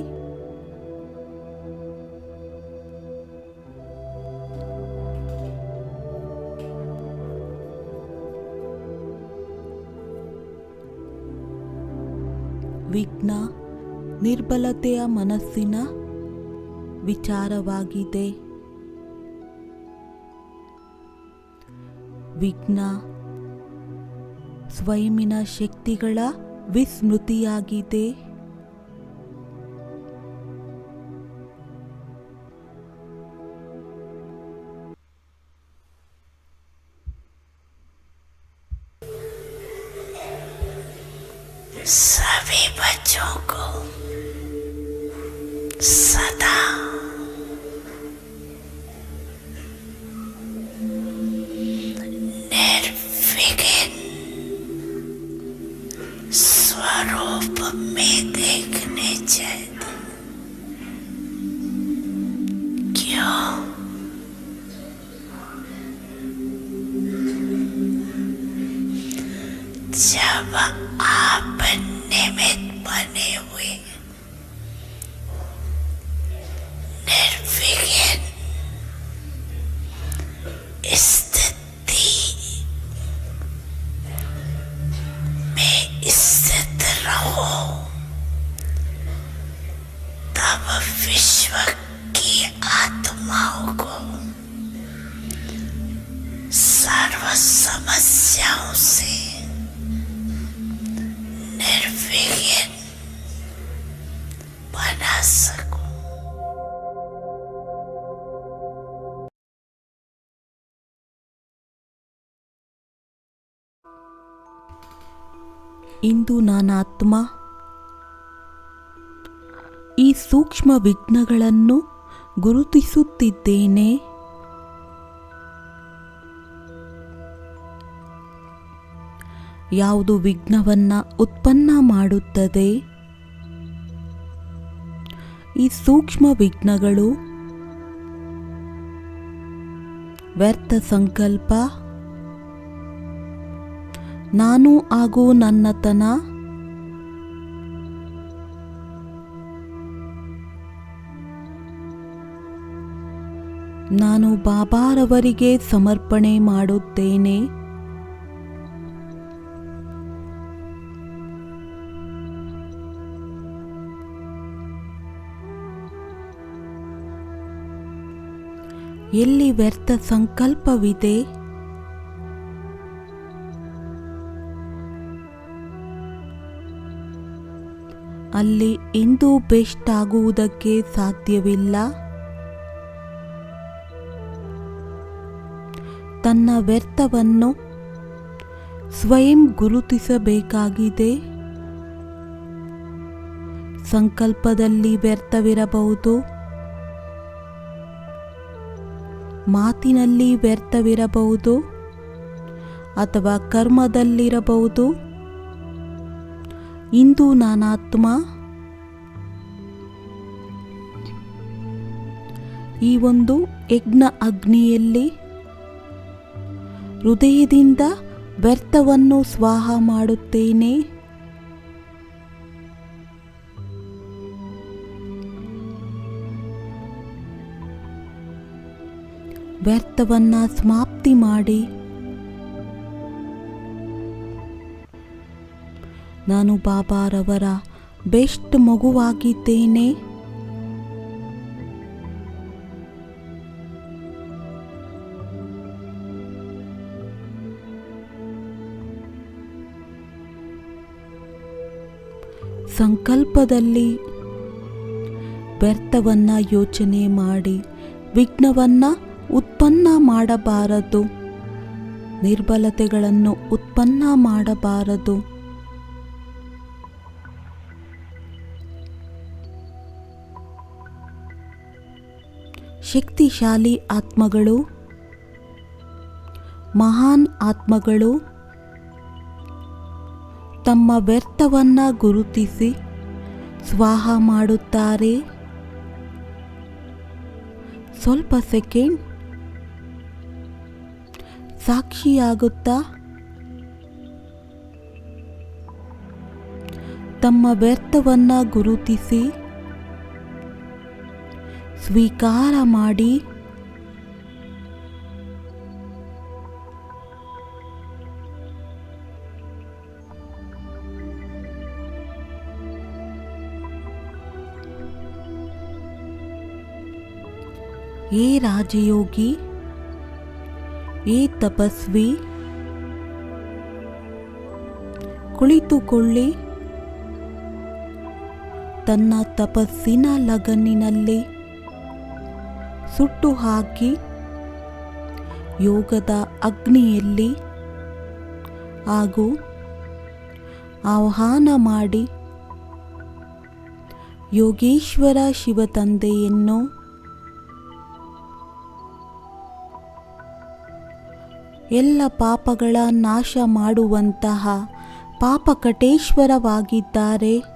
ವಿಘ್ನ ನಿರ್ಬಲತೆಯ ಮನಸ್ಸಿನ ವಿಚಾರವಾಗಿದೆ. ವಿಘ್ನ ಸ್ವಯಂನ ಶಕ್ತಿಗಳ ವಿಸ್ಮೃತಿಯಾಗಿದೆ. सभी बच्चों को सदा निर्विघ्न स्वरूप में देखने चाहिए। क्यों? जब आप निमित्त बने हुए निर्विघ्न स्थिति में स्थित रहो, तब विश्व की आत्माओं को समस्याओं से निर्विघ्न बना सकूं। ಇಂದು ನಾನಾತ್ಮ ಈ ಸೂಕ್ಷ್ಮ ವಿಘ್ನಗಳನ್ನು ಗುರುತಿಸುತ್ತಿದ್ದೇನೆ. ಯಾವುದು ವಿಘ್ನವನ್ನು ಉತ್ಪನ್ನ ಮಾಡುತ್ತದೆ? ಈ ಸೂಕ್ಷ್ಮ ವಿಘ್ನಗಳು ವ್ಯರ್ಥ ಸಂಕಲ್ಪ, ನಾನು ಹಾಗೂ ನನ್ನತನ, ನಾನು ಬಾಬಾರವರಿಗೆ ಸಮರ್ಪಣೆ ಮಾಡುತ್ತೇನೆ. ಎಲ್ಲಿ ವ್ಯರ್ಥ ಸಂಕಲ್ಪವಿದೆ ಅಲ್ಲಿ ಎಂದೂ ಬೆಸ್ಟ್ ಆಗುವುದಕ್ಕೆ ಸಾಧ್ಯವಿಲ್ಲ. ತನ್ನ ವ್ಯರ್ಥವನ್ನು ಸ್ವಯಂ ಗುರುತಿಸಬೇಕಾಗಿದೆ. ಸಂಕಲ್ಪದಲ್ಲಿ ವ್ಯರ್ಥವಿರಬಹುದು, ಮಾತಿನಲ್ಲಿ ವ್ಯರ್ಥವಿರಬಹುದು, ಅಥವಾ ಕರ್ಮದಲ್ಲಿರಬಹುದು. ಇಂದು ನಾನಾತ್ಮ ಈ ಒಂದು ಯಜ್ಞ ಅಗ್ನಿಯಲ್ಲಿ ಹೃದಯದಿಂದ ವ್ಯರ್ಥವನ್ನು ಸ್ವಾಹ ಮಾಡುತ್ತೇನೆ. ವ್ಯರ್ಥವನ್ನು ಸಮಾಪ್ತಿ ಮಾಡಿ ನಾನು ಬಾಬಾರವರ ಬೆಸ್ಟ್ ಮಗುವಾಗಿದ್ದೇನೆ. ಸಂಕಲ್ಪದಲ್ಲಿ ವ್ಯರ್ಥವನ್ನು ಯೋಚನೆ ಮಾಡಿ ವಿಘ್ನವನ್ನು ಉತ್ಪನ್ನ ಮಾಡಬಾರದು, ನಿರ್ಬಲತೆಗಳನ್ನು ಉತ್ಪನ್ನ ಮಾಡಬಾರದು. ಶಕ್ತಿಶಾಲಿ ಆತ್ಮಗಳು, ಮಹಾನ್ ಆತ್ಮಗಳು ತಮ್ಮ ವ್ಯರ್ಥವನ್ನು ಗುರುತಿಸಿ ಸ್ವಾಹ ಮಾಡುತ್ತಾರೆ. ಸ್ವಲ್ಪ ಸೆಕೆಂಡ್ ಸಾಕ್ಷಿಯಾಗುತ್ತಾ ತಮ್ಮ ವ್ಯರ್ಥವನ್ನು ಗುರುತಿಸಿ ಸ್ವೀಕಾರ ಮಾಡಿ ಏ ರಾಜಯೋಗಿ, ಏ ತಪಸ್ವಿ, ಕುಳಿತುಕೊಳ್ಳಿ. ತನ್ನ ತಪಸ್ಸಿನ ಲಗನ್ನಿನಲ್ಲಿ ಸುಟ್ಟು ಹಾಕಿ ಯೋಗದ ಅಗ್ನಿಯಲ್ಲಿ ಹಾಗೂ ಆಹ್ವಾನ ಮಾಡಿ ಯೋಗೇಶ್ವರ ಶಿವತಂದೆಯನ್ನು ಎಲ್ಲ ಪಾಪಗಳ ನಾಶ ಮಾಡುವಂತಹ ಪಾಪಕಟೇಶ್ವರವಾಗಿದ್ದಾರೆ.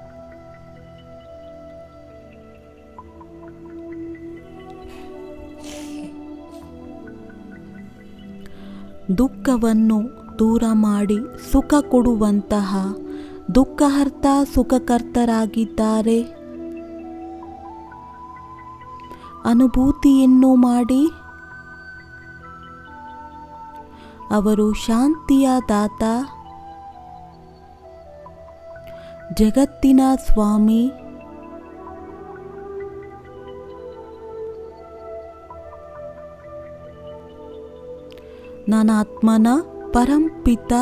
ದುಃಖವನ್ನು ದೂರ ಮಾಡಿ ಸುಖ ಕೊಡುವಂತಹ ದುಃಖಹರ್ತ ಸುಖಕರ್ತರಾಗಿದ್ದಾರೆ. ಅನುಭೂತಿಯನ್ನು ಮಾಡಿ ಅವರು ಶಾಂತಿಯ ದಾತ, ಜಗತ್ತಿನ ಸ್ವಾಮಿ, ನನ್ನ ಆತ್ಮನ ಪರಂಪಿತ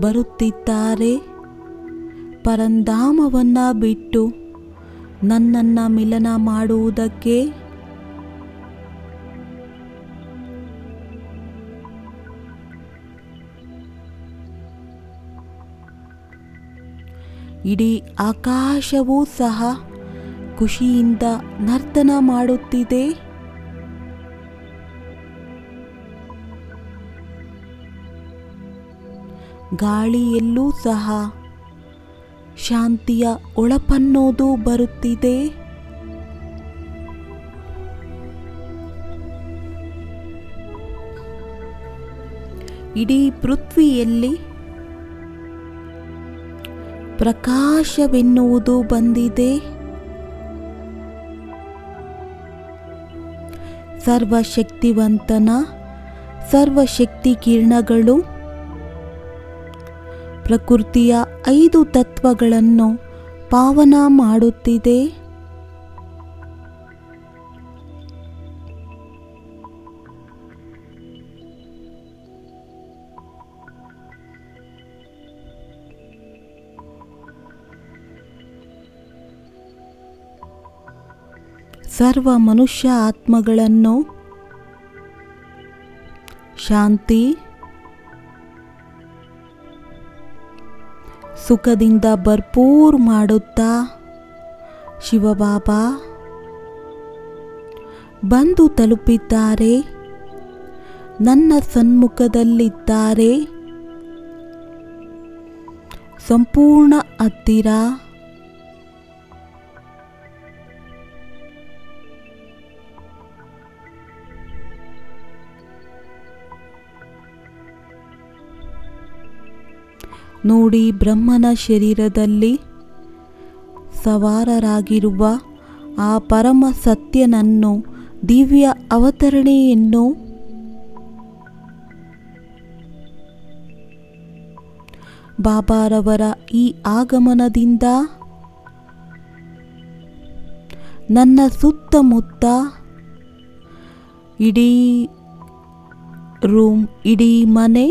ಬರುತ್ತಿದ್ದಾರೆ. ಪರಂಧಾಮವನ್ನು ಬಿಟ್ಟು ನನ್ನನ್ನು ಮಿಲನ ಮಾಡುವುದಕ್ಕೆ. ಇಡೀ ಆಕಾಶವೂ ಸಹ ಖುಷಿಯಿಂದ ನರ್ತನ ಮಾಡುತ್ತಿದೆ. ಗಾಳಿಯಲ್ಲೂ ಸಹ ಶಾಂತಿಯ ಒಳಪನ್ನೋದು ಬರುತ್ತಿದೆ. ಇಡೀ ಪೃಥ್ವಿಯಲ್ಲಿ ಪ್ರಕಾಶವೆನ್ನುವುದು ಬಂದಿದೆ. ಸರ್ವಶಕ್ತಿವಂತನ ಸರ್ವಶಕ್ತಿ ಕಿರಣಗಳು ಪ್ರಕೃತಿಯ 5 ತತ್ವಗಳನ್ನು ಪಾವನ ಮಾಡುತ್ತಿದೆ. ಸರ್ವ ಮನುಷ್ಯ ಆತ್ಮಗಳನ್ನು ಶಾಂತಿ ಸುಖದಿಂದ ಭರ್ಪೂರ್ ಮಾಡುತ್ತಾ ಶಿವಬಾಬಾ ಬಂದು ತಲುಪಿದ್ದಾರೆ. ನನ್ನ ಸನ್ಮುಖದಲ್ಲಿದ್ದಾರೆ. ಸಂಪೂರ್ಣ ಹತ್ತಿರ. ನೋಡಿ, ಬ್ರಹ್ಮನ ಶರೀರದಲ್ಲಿ ಸವಾರರಾಗಿರುವ ಆ ಪರಮ ಸತ್ಯನನ್ನು, ದಿವ್ಯ ಅವತರಣೆಯನ್ನು ಬಾಬಾರವರ ಈ ಆಗಮನದಿಂದ ನನ್ನ ಸುತ್ತಮುತ್ತ ಇಡೀ ರೂಮ್, ಇಡೀ ಮನೆ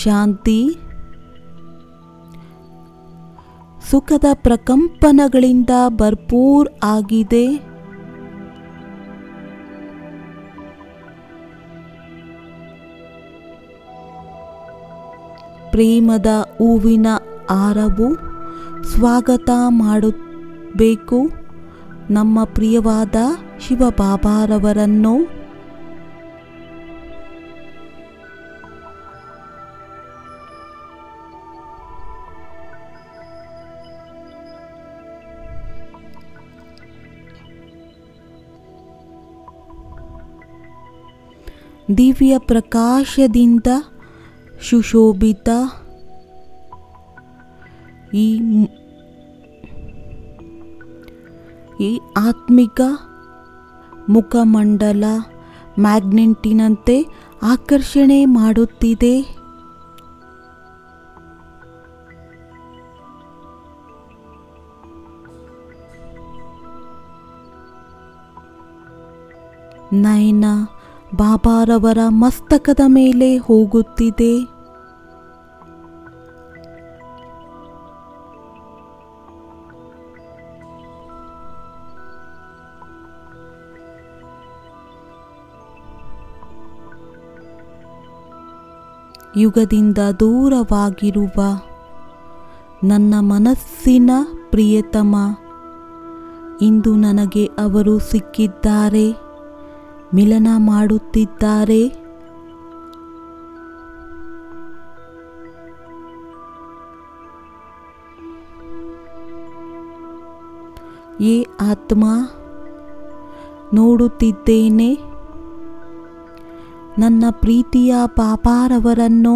ಶಾಂತಿ ಸುಖದ ಪ್ರಕಂಪನಗಳಿಂದ ಭರ್ಪೂರ್ ಆಗಿದೆ. ಪ್ರೇಮದ ಹೂವಿನ ಹಾರವು ಸ್ವಾಗತ ಮಾಡಬೇಕು ನಮ್ಮ ಪ್ರಿಯವಾದ ಶಿವಬಾಬಾರವರನ್ನು. ದಿವ್ಯ ಪ್ರಕಾಶದಿಂದ ಸುಶೋಭಿತ ಈ ಆತ್ಮಿಕ ಮುಖಮಂಡಲ ಮ್ಯಾಗ್ನೆಟಿನಂತೆ ಆಕರ್ಷಣೆ ಮಾಡುತ್ತಿದೆ. ನಯನ ಬಾಬಾರವರ ಮಸ್ತಕದ ಮೇಲೆ ಹೋಗುತ್ತಿದೆ. ಯುಗದಿಂದ ದೂರವಾಗಿರುವ ನನ್ನ ಮನಸ್ಸಿನ ಪ್ರಿಯತಮ, ಇಂದು ನನಗೆ ಅವರು ಸಿಕ್ಕಿದ್ದಾರೆ, ಮಿಲನ ಮಾಡುತ್ತಿದ್ದಾರೆ. ಏ ಆತ್ಮ, ನೋಡುತ್ತಿದ್ದೇನೆ ನನ್ನ ಪ್ರೀತಿಯ ಬಾಬಾರವರನ್ನು.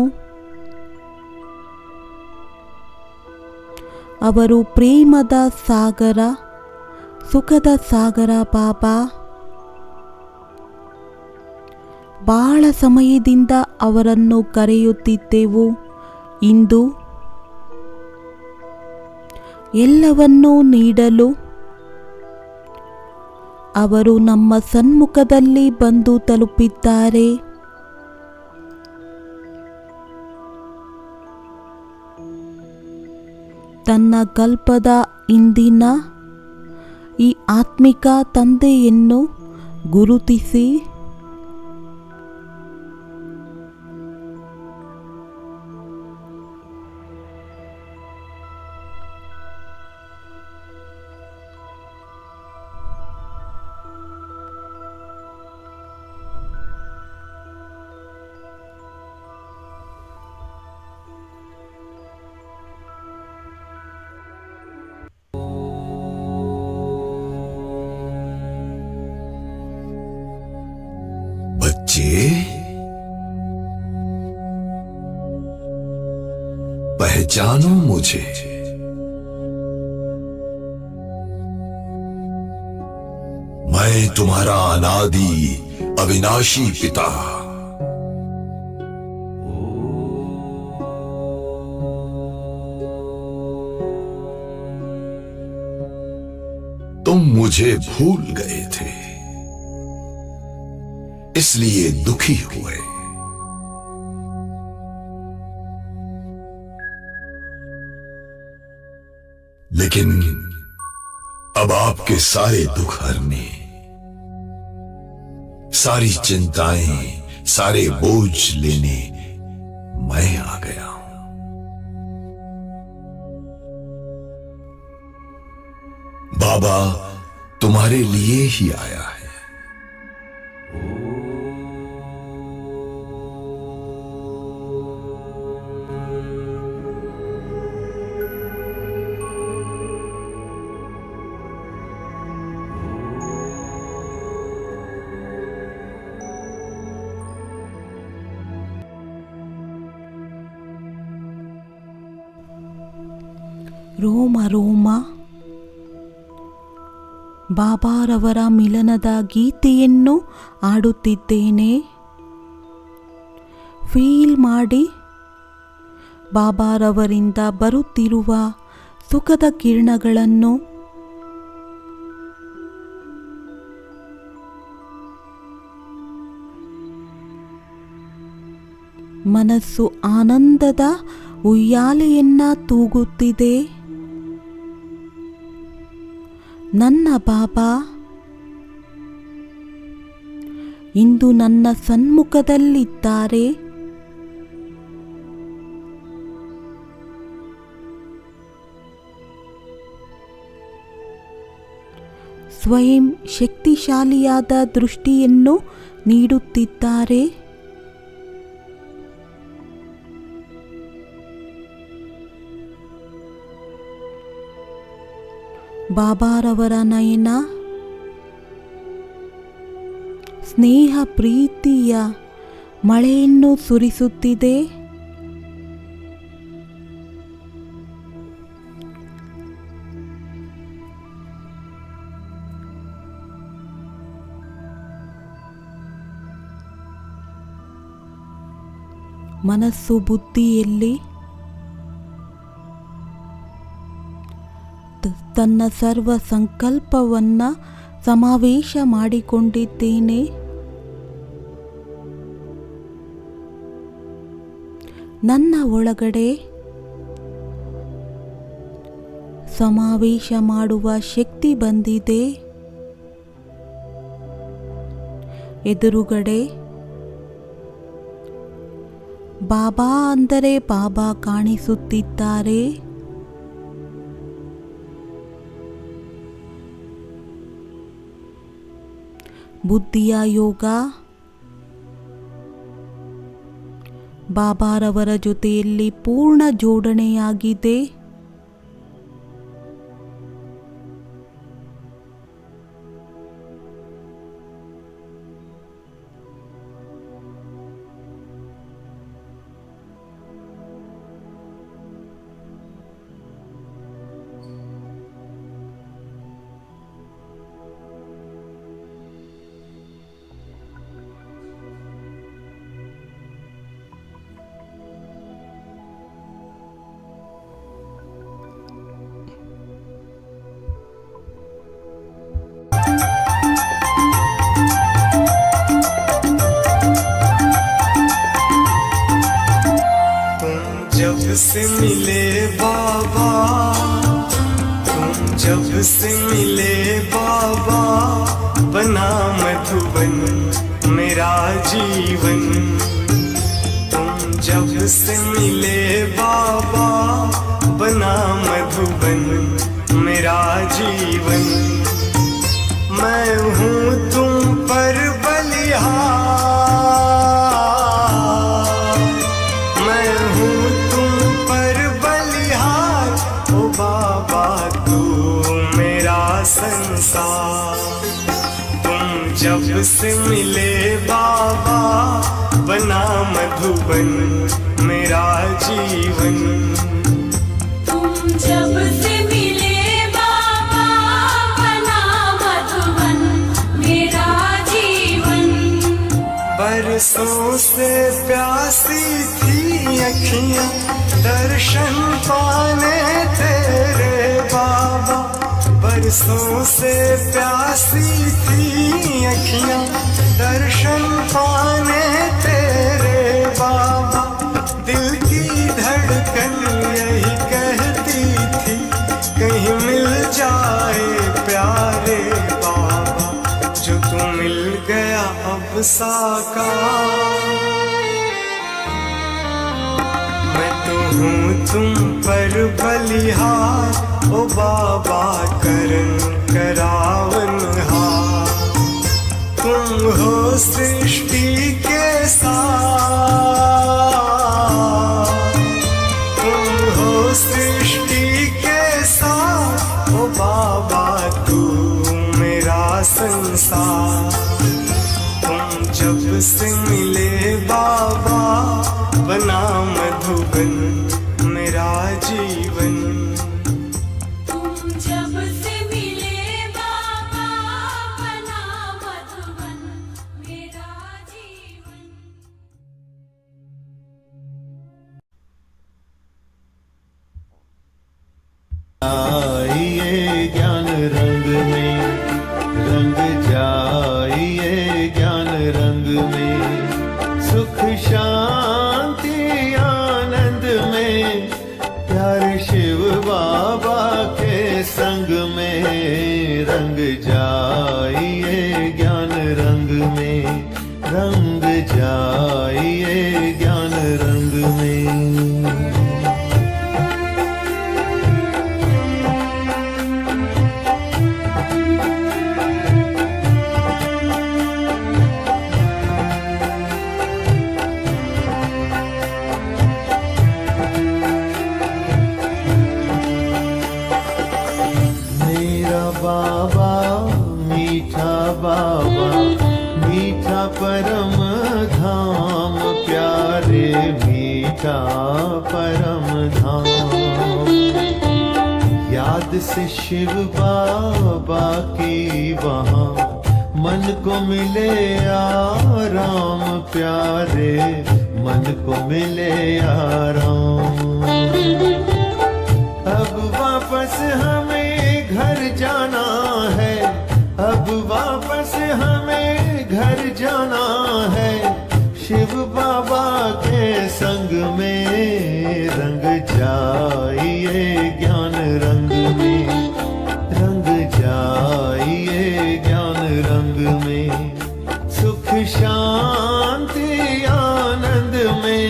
ಅವರು ಪ್ರೇಮದ ಸಾಗರ, ಸುಖದ ಸಾಗರ ಬಾಬಾ. ಬಹಳ ಸಮಯದಿಂದ ಅವರನ್ನು ಕರೆಯುತ್ತಿದ್ದೆವು. ಇಂದು ಎಲ್ಲವನ್ನೂ ನೀಡಲು ಅವರು ನಮ್ಮ ಸನ್ಮುಖದಲ್ಲಿ ಬಂದು ತಲುಪಿದ್ದಾರೆ. ತನ್ನ ಕಲ್ಪದ ಇಂದಿನ ಈ ಆತ್ಮಿಕ ತಂದೆಯನ್ನು ಗುರುತಿಸಿ बच्चे, पहचानो मुझे। मैं तुम्हारा अनादि अविनाशी पिता, तुम मुझे भूल गए थे, इसलिए दुखी हुए। लेकिन अब आपके सारे दुख हरने, सारी चिंताएं, सारे बोझ लेने मैं आ गया हूं। बाबा तुम्हारे लिए ही आया है। ರೋಮ ರೋಮ ಬಾಬಾರವರ ಮಿಲನದ ಗೀತೆಯನ್ನು ಆಡುತ್ತಿದ್ದೇನೆ. ಫೀಲ್ ಮಾಡಿ ಬಾಬಾರವರಿಂದ ಬರುತ್ತಿರುವ ಸುಖದ ಕಿರಣಗಳನ್ನು. ಮನಸ್ಸು ಆನಂದದ ಉಯ್ಯಾಲೆಯನ್ನ ತೂಗುತ್ತಿದೆ. ನನ್ನ ಬಾಬಾ ಇಂದು ನನ್ನ ಸನ್ಮುಖದಲ್ಲಿದ್ದಾರೆ. ಸ್ವಯಂ ಶಕ್ತಿಶಾಲಿಯಾದ ದೃಷ್ಟಿಯನ್ನು ನೀಡುತ್ತಿದ್ದಾರೆ. ಬಾಬಾರವರ ನಯನ ಸ್ನೇಹ ಪ್ರೀತಿಯ ಮಳೆಯನ್ನು ಸುರಿಸುತ್ತಿದೆ. ಮನಸ್ಸು ಬುದ್ಧಿಯಲ್ಲಿ ತನ್ನ ಸರ್ವ ಸಂಕಲ್ಪವನ್ನು ಸಮಾವೇಶ ಮಾಡಿಕೊಂಡಿದ್ದೇನೆ. ನನ್ನ ಒಳಗಡೆ ಸಮಾವೇಶ ಮಾಡುವ ಶಕ್ತಿ ಬಂದಿದೆ. ಎದುರುಗಡೆ ಬಾಬಾ ಅಂದರೆ ಬಾಬಾ ಕಾಣಿಸುತ್ತಿದ್ದಾರೆ. ಬುದ್ಧಿಯ ಯೋಗ ಬಾಬಾರವರ ಜೊತೆಯಲ್ಲಿ ಪೂರ್ಣ ಜೋಡಣೆಯಾಗಿದೆ. जब से मिले बाबा से मिले बाबा बना मधुबन मेरा जीवन। तुम जब से मिले बाबा बना मधुबन मेरा जीवन। मैं हूँ तुम पर बलिहार, मैं हूँ तुम पर बलिहार, ओ बाबा तू मेरा संसार। तुम जब से मिले बाबा बना मधुबन मेरा जीवन। तुम जब से मिले बाबा बना मधुबन मेरा जीवन। बरसों से प्यासी थी अखियां दर्शन पाने तेरे बाबा। बरसों से प्यासी थी अखियां दर्शन पाने तेरे बाबा। दिल की धड़कन यही कहती थी कहीं मिल जाए प्यारे बाबा। जो तू मिल गया अब साकार। मैं तो हूँ तुम पर बलिहार, ओ बाबा करन करावनहार। तुम हो सृष्टि के साथ, तुम हो सृष्टि के साथ, ओ बाबा तू मेरा संसार। तुम जब से मिले बाबा बना मधुबन मेरा जीवन। तुम जब से मिले बाबा बना मधुबन मेरा जीवन। आइए ज्ञान रंग में रंग जाइए ज्ञान रंग में। सुख शांति आनंद में प्यार शिव बाबा के संग में। रंग जाइए ज्ञान रंग में रंग जाइए ज्ञान रंग में। बाबा मीठा बाबा मीठा परम धाम प्यारे मीठा परम धाम। याद से शिव बाबा की वहाँ मन को मिले आराम प्यारे मन को मिले आराम। अब वापस हमें घर जाना है, अब वापस हमें घर जाना है। शिव बाबा के संग में रंग जाइए ज्ञान रंग में रंग जाइए ज्ञान रंग में। सुख शांति आनंद में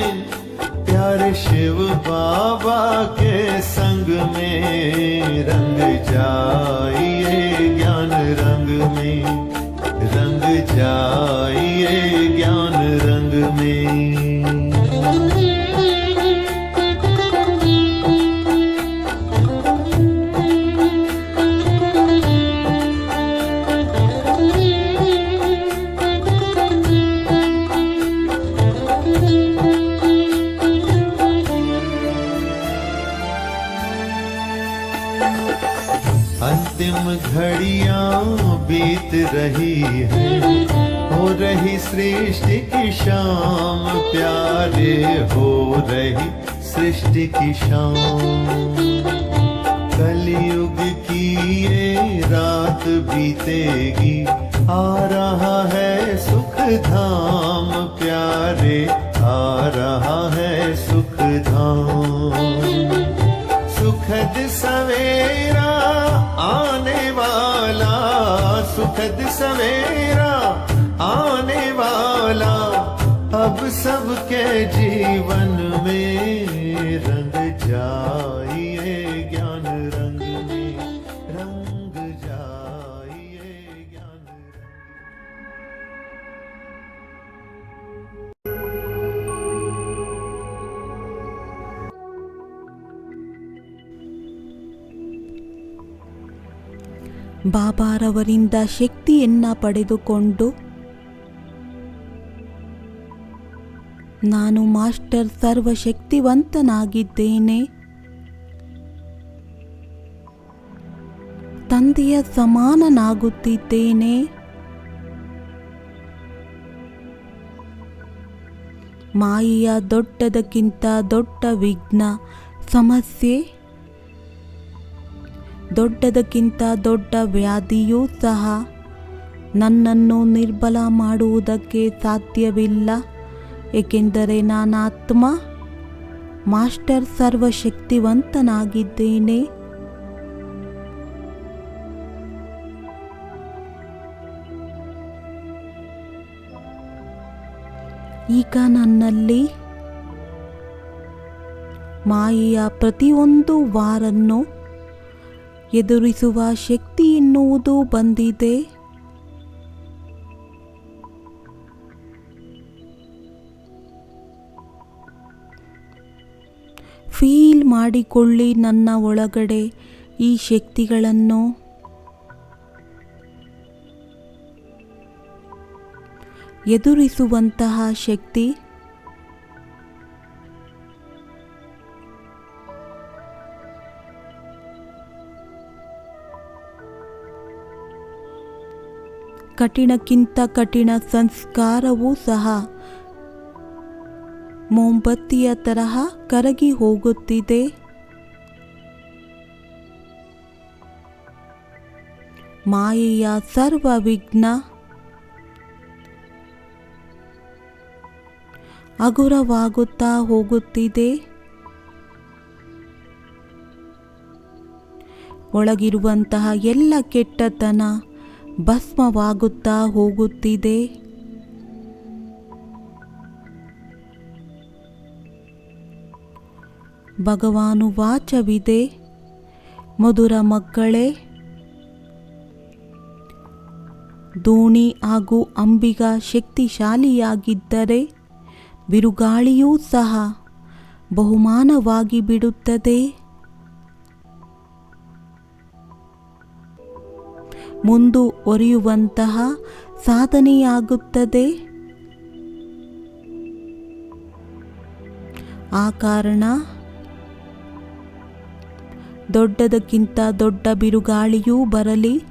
प्यारे शिव बाबा के संग में। रंग जाइए ज्ञान रंग में रंग जाइए ज्ञान रंग में। अंतिम घड़ियां बीत रही है, हो रही सृष्टि की शाम प्यारे, हो रही सृष्टि की शाम। कलयुग की ये रात बीतेगी, आ रहा है सुख धाम प्यारे, आ रहा है सुख धाम। सुख सुखद सवेरा आने वाला, सुखद सवेरा आने वाला, अब सबके जीवन में रंग जाइए ज्ञान रंग में, रंग जाइए ज्ञान रंग। ಬಾಬಾರವರಿಂದ ಶಕ್ತಿಯನ್ನ ಪಡೆದುಕೊಂಡು ನಾನು ಮಾಸ್ಟರ್ ಸರ್ವಶಕ್ತಿವಂತನಾಗಿದ್ದೇನೆ, ತಂದೆಯ ಸಮಾನನಾಗುತ್ತಿದ್ದೇನೆ, ಮಾಯೆಯ ದೊಡ್ಡದಕ್ಕಿಂತ ದೊಡ್ಡ ವಿಘ್ನ ಸಮಸ್ಯೆ, ದೊಡ್ಡದಕ್ಕಿಂತ ದೊಡ್ಡ ವ್ಯಾಧಿಯೂ ಸಹ ನನ್ನನ್ನು ನಿರ್ಬಲ ಮಾಡುವುದಕ್ಕೆ ಸಾಧ್ಯವಿಲ್ಲ, ಏಕೆಂದರೆ ನಾನಾತ್ಮ ಮಾಸ್ಟರ್ ಸರ್ವಶಕ್ತಿವಂತನಾಗಿದ್ದೇನೆ. ಈಗ ನನ್ನಲ್ಲಿ ಮಾಯೆಯ ಪ್ರತಿಯೊಂದು ವಾರನ್ನು ಎದುರಿಸುವ ಶಕ್ತಿ ಎನ್ನುವುದು ಬಂದಿದೆ. ಫೀಲ್ ಮಾಡಿಕೊಳ್ಳಿ ನನ್ನ ಒಳಗಡೆ ಈ ಶಕ್ತಿಗಳನ್ನು. ಎದುರಿಸುವಂತಹ ಶಕ್ತಿ ಕಠಿಣಕ್ಕಿಂತ ಕಠಿಣ ಸಂಸ್ಕಾರವೂ ಸಹ ಮೊಂಬತ್ತಿಯ ತರಹ ಕರಗಿ ಹೋಗುತ್ತಿದೆ. ಮಾಯೆಯ ಸರ್ವ ವಿಘ್ನ ಹಗುರವಾಗುತ್ತಾ ಹೋಗುತ್ತಿದೆ. ಒಳಗಿರುವಂತಹ ಎಲ್ಲ ಕೆಟ್ಟತನ ಭಸ್ಮವಾಗುತ್ತಾ ಹೋಗುತ್ತಿದೆ. ಭಗವಾನು ವಾಚವಿದೆ, ಮಧುರ ಮಕ್ಕಳೇ, ದೋಣಿ ಹಾಗೂ ಅಂಬಿಗ ಶಕ್ತಿಶಾಲಿಯಾಗಿದ್ದರೆ ಬಿರುಗಾಳಿಯೂ ಸಹ ಬಹುಮಾನವಾಗಿ ಬಿಡುತ್ತದೆ. ಮುಂದುವರಿಯುವಂತಹ ಸಾಧನೆಯಾಗುತ್ತದೆ. ಆ ಕಾರಣ ದೊಡ್ಡದಕ್ಕಿಂತ ದೊಡ್ಡ ಬಿರುಗಾಳಿಯೂ ಬರಲಿ,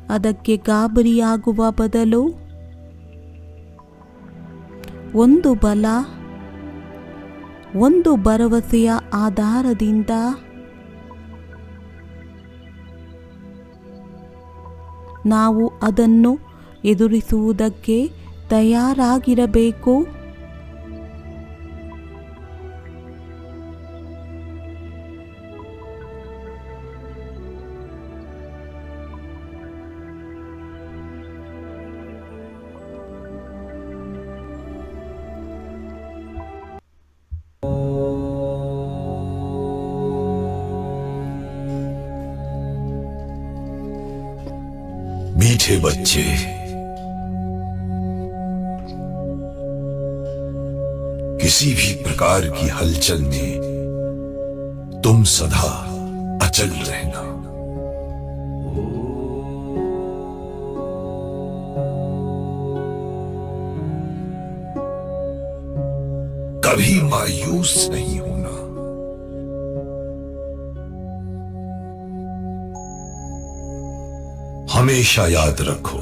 ಅದಕ್ಕೆ ಗಾಬರಿಯಾಗುವ ಬದಲು ಒಂದು ಬಲ, ಒಂದು ಭರವಸೆಯ ಆಧಾರದಿಂದ ನಾವು ಅದನ್ನು ಎದುರಿಸುವುದಕ್ಕೆ ತಯಾರಾಗಿರಬೇಕು. मीठे बच्चे, किसी भी प्रकार की हलचल में तुम सदा अचल रहना। कभी मायूस नहीं होना। हमेशा याद रखो,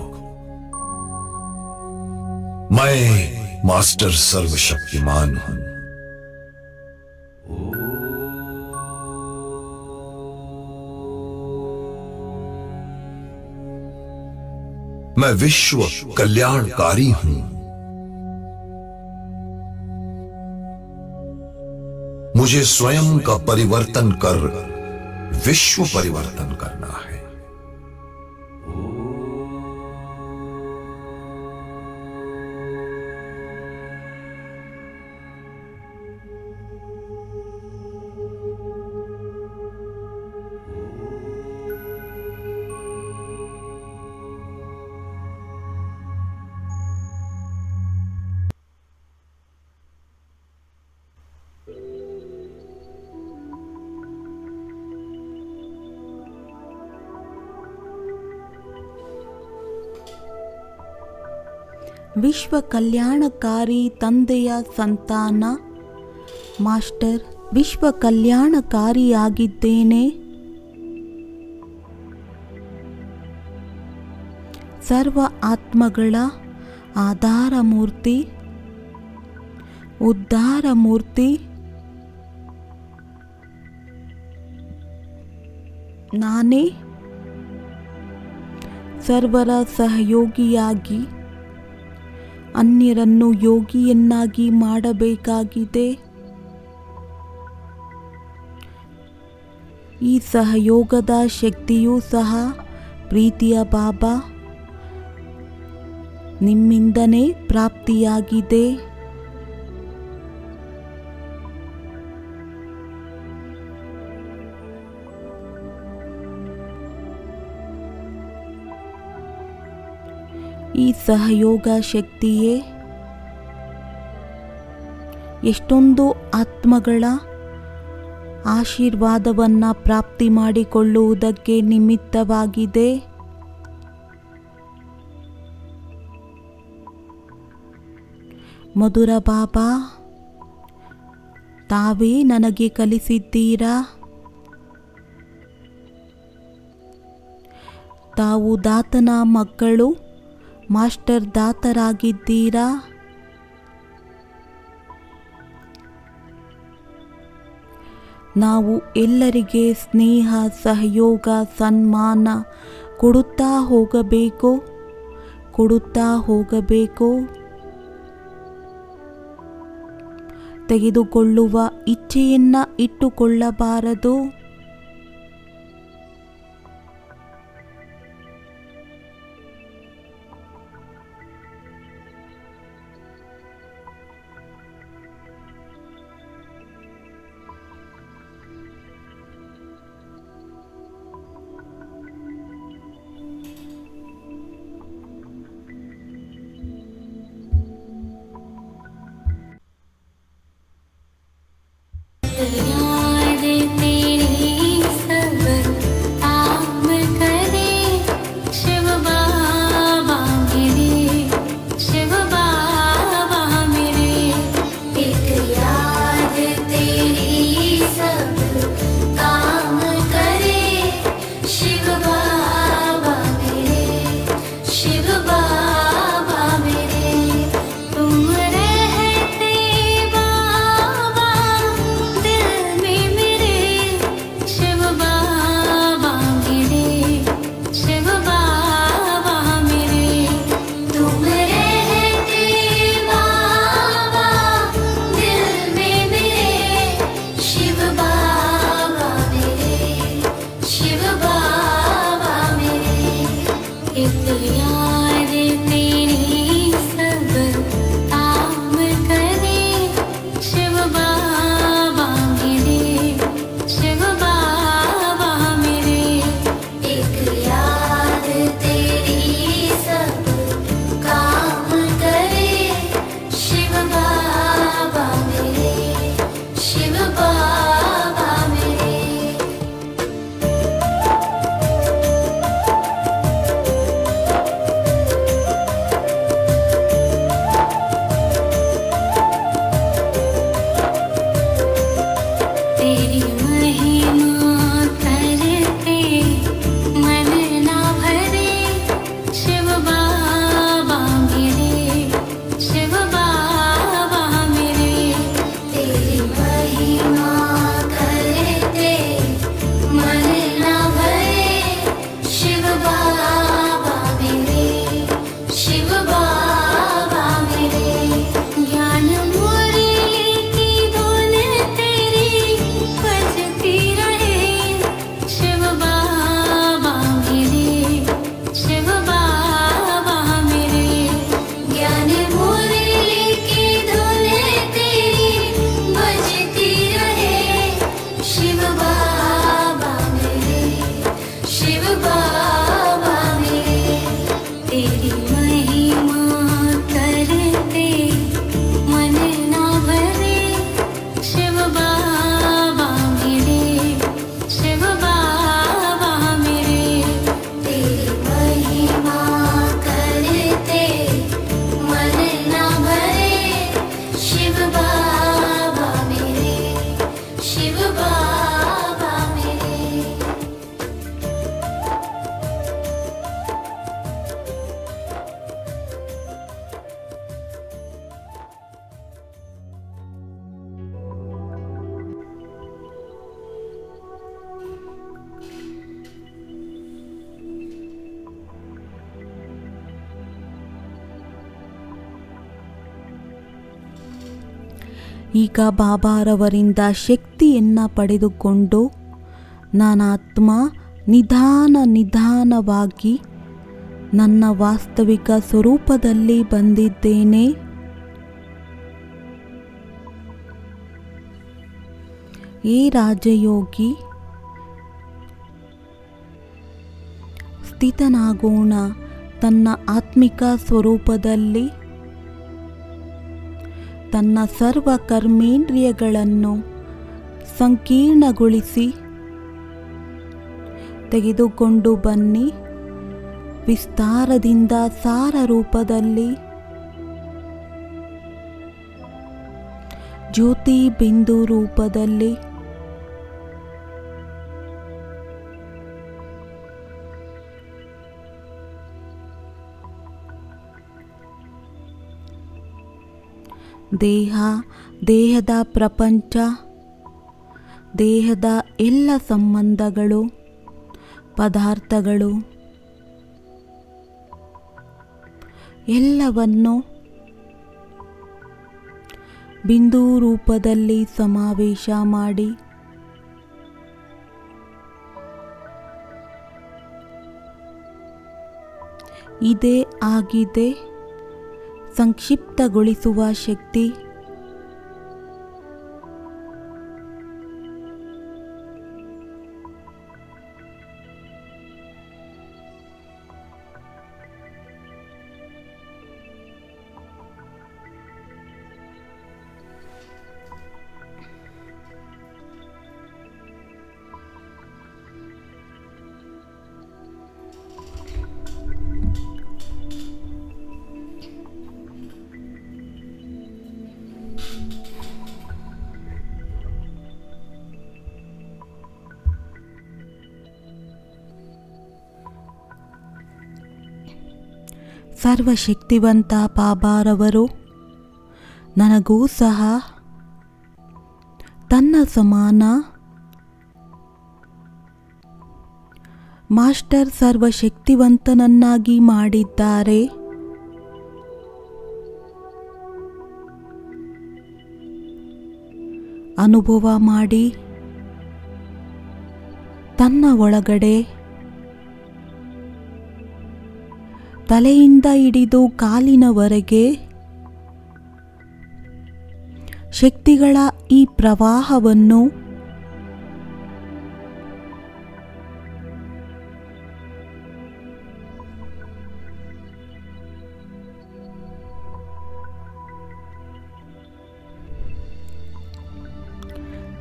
मैं मास्टर सर्वशक्तिमान हूं। मैं विश्व कल्याणकारी हूं। मुझे स्वयं का परिवर्तन कर विश्व परिवर्तन करना है। ವಿಶ್ವ ಕಲ್ಯಾಣಕಾರಿ ತಂದೆಯ ಸಂತಾನ ಮಾಸ್ಟರ್, ವಿಶ್ವ ಕಲ್ಯಾಣಕಾರಿಯಾಗಿದ್ದೇನೆ. ಸರ್ವ ಆತ್ಮಗಳ ಆಧಾರ ಮೂರ್ತಿ, ಉದ್ಧಾರ ಮೂರ್ತಿ ನಾನೇ. ಸರ್ವರ ಸಹಯೋಗಿಯಾಗಿ ಅನ್ಯರನ್ನು ಯೋಗಿಯನ್ನಾಗಿ ಮಾಡಬೇಕಾಗಿದೆ. ಈ ಸಹಯೋಗದ ಶಕ್ತಿಯೂ ಸಹ ಪ್ರೀತಿಯ ಬಾಬಾ ನಿಮ್ಮಿಂದನೇ ಪ್ರಾಪ್ತಿಯಾಗಿದೆ. ಈ ಸಹಯೋಗ ಶಕ್ತಿಯೇ ಎಷ್ಟೊಂದು ಆತ್ಮಗಳ ಆಶೀರ್ವಾದವನ್ನು ಪ್ರಾಪ್ತಿ ಮಾಡಿಕೊಳ್ಳುವುದಕ್ಕೆ ನಿಮಿತ್ತವಾಗಿದೆ. ಮಧುರ ಬಾಬಾ, ತಾವೇ ನನಗೆ ಕಲಿಸಿದ್ದೀರಾ. ತಾವು ದಾತನ ಮಕ್ಕಳು, ಮಾಸ್ಟರ್ ದಾತರಾಗಿದ್ದೀರಾ. ನಾವು ಎಲ್ಲರಿಗೆ ಸ್ನೇಹ, ಸಹಯೋಗ, ಸನ್ಮಾನ ಕೊಡುತ್ತಾ ಹೋಗಬೇಕು. ತೆಗೆದುಕೊಳ್ಳುವ ಇಚ್ಛೆಯನ್ನು ಇಟ್ಟುಕೊಳ್ಳಬಾರದು. याद तेरी बाबा मेरे। ಈಗ ಬಾಬಾರವರಿಂದ ಶಕ್ತಿಯನ್ನು ಪಡೆದುಕೊಂಡು ನಾನಾತ್ಮ ನಿಧಾನವಾಗಿ ನನ್ನ ವಾಸ್ತವಿಕ ಸ್ವರೂಪದಲ್ಲಿ ಬಂದಿದ್ದೇನೆ. ಏ ರಾಜಯೋಗಿ, ಸ್ಥಿತನಾಗೋಣ ತನ್ನ ಆತ್ಮಿಕ ಸ್ವರೂಪದಲ್ಲಿ. ತನ್ನ ಸರ್ವ ಕರ್ಮೇಂದ್ರಿಯಗಳನ್ನು ಸಂಕೀರ್ಣಗೊಳಿಸಿ ತೆಗೆದುಕೊಂಡು ಬನ್ನಿ. ವಿಸ್ತಾರದಿಂದ ಸಾರ ರೂಪದಲ್ಲಿ ಜ್ಯೋತಿ ಬಿಂದು ರೂಪದಲ್ಲಿ ದೇಹದ ಪ್ರಪಂಚ, ದೇಹದ ಎಲ್ಲ ಸಂಬಂಧಗಳು, ಪದಾರ್ಥಗಳು ಎಲ್ಲವನ್ನು ಬಿಂದು ರೂಪದಲ್ಲಿ ಸಮಾವೇಶ ಮಾಡಿ ಇದೇ ಆಗಿದೆ ಸಂಕ್ಷಿಪ್ತಗೊಳಿಸುವ ಶಕ್ತಿ. ಸರ್ವಶಕ್ತಿವಂತ ಬಾಬಾರವರು ನನಗೂ ಸಹ ತನ್ನ ಸಮಾನ ಮಾಸ್ಟರ್ ಸರ್ವಶಕ್ತಿವಂತನನ್ನಾಗಿ ಮಾಡಿದ್ದಾರೆ. ಅನುಭವ ಮಾಡಿ ತನ್ನ ಒಳಗಡೆ ತಲೆಯಿಂದ ಹಿಡಿದು ಕಾಲಿನವರೆಗೆ ಶಕ್ತಿಗಳ ಈ ಪ್ರವಾಹವನ್ನು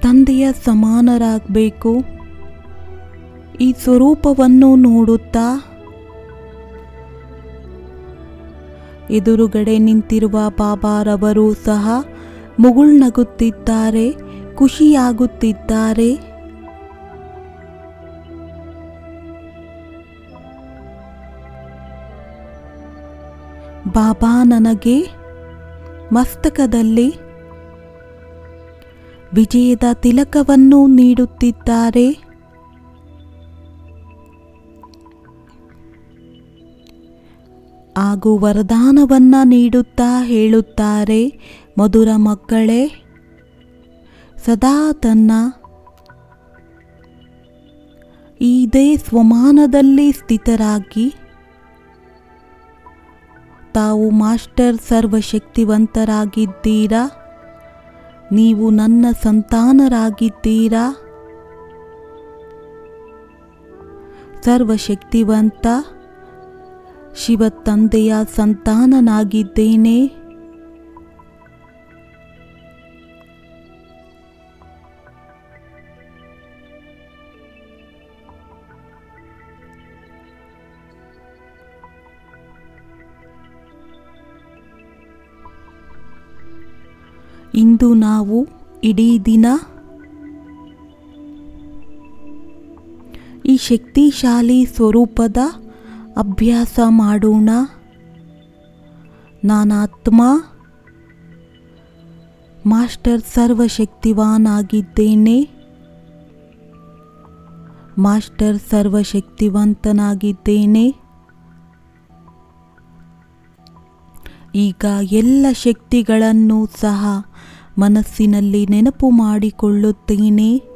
ತಂದೆಯ ಸಮಾನರಾಗಬೇಕು. ಈ ಸ್ವರೂಪವನ್ನು ನೋಡುತ್ತಾ ಎದುರುಗಡೆ ನಿಂತಿರುವ ಬಾಬಾರವರು ಸಹ ಮುಗುಳ್ನಗುತ್ತಿದ್ದಾರೆ, ಖುಷಿಯಾಗುತ್ತಿದ್ದಾರೆ. ಬಾಬಾ ನನಗೆ ಮಸ್ತಕದಲ್ಲಿ ವಿಜಯದ ತಿಲಕವನ್ನು ನೀಡುತ್ತಿದ್ದಾರೆ. ಹಾಗೂ ವರದಾನವನ್ನ ನೀಡುತ್ತಾ ಹೇಳುತ್ತಾರೆ, ಮಧುರ ಮಕ್ಕಳೇ, ಸದಾ ತನ್ನ ಇದೇ ಸ್ವಮಾನದಲ್ಲಿ ಸ್ಥಿತರಾಗಿ ತಾವು ಮಾಸ್ಟರ್ ಸರ್ವಶಕ್ತಿವಂತರಾಗಿದ್ದೀರಾ. ನೀವು ನನ್ನ ಸಂತಾನರಾಗಿದ್ದೀರಾ. ಸರ್ವಶಕ್ತಿವಂತ ಶಿವ ತಂದೆಯ ಸಂತಾನನಾಗಿದ್ದೇನೆ. ಇಂದು ನಾವು ಇಡೀ ದಿನ ಈ ಶಕ್ತಿಶಾಲಿ ಸ್ವರೂಪದ ಅಭ್ಯಾಸ ಮಾಡೋಣ. ನಾನಾತ್ಮ ಮಾಸ್ಟರ್ ಸರ್ವಶಕ್ತಿವಾನ್ ಆಗಿದ್ದೇನೆ. ಮಾಸ್ಟರ್ ಸರ್ವಶಕ್ತಿವಂತನಾಗಿದ್ದೇನೆ. ಈಗ ಎಲ್ಲ ಶಕ್ತಿಗಳನ್ನು ಸಹ ಮನಸ್ಸಿನಲ್ಲಿ ನೆನಪು ಮಾಡಿಕೊಳ್ಳುತ್ತೇನೆ.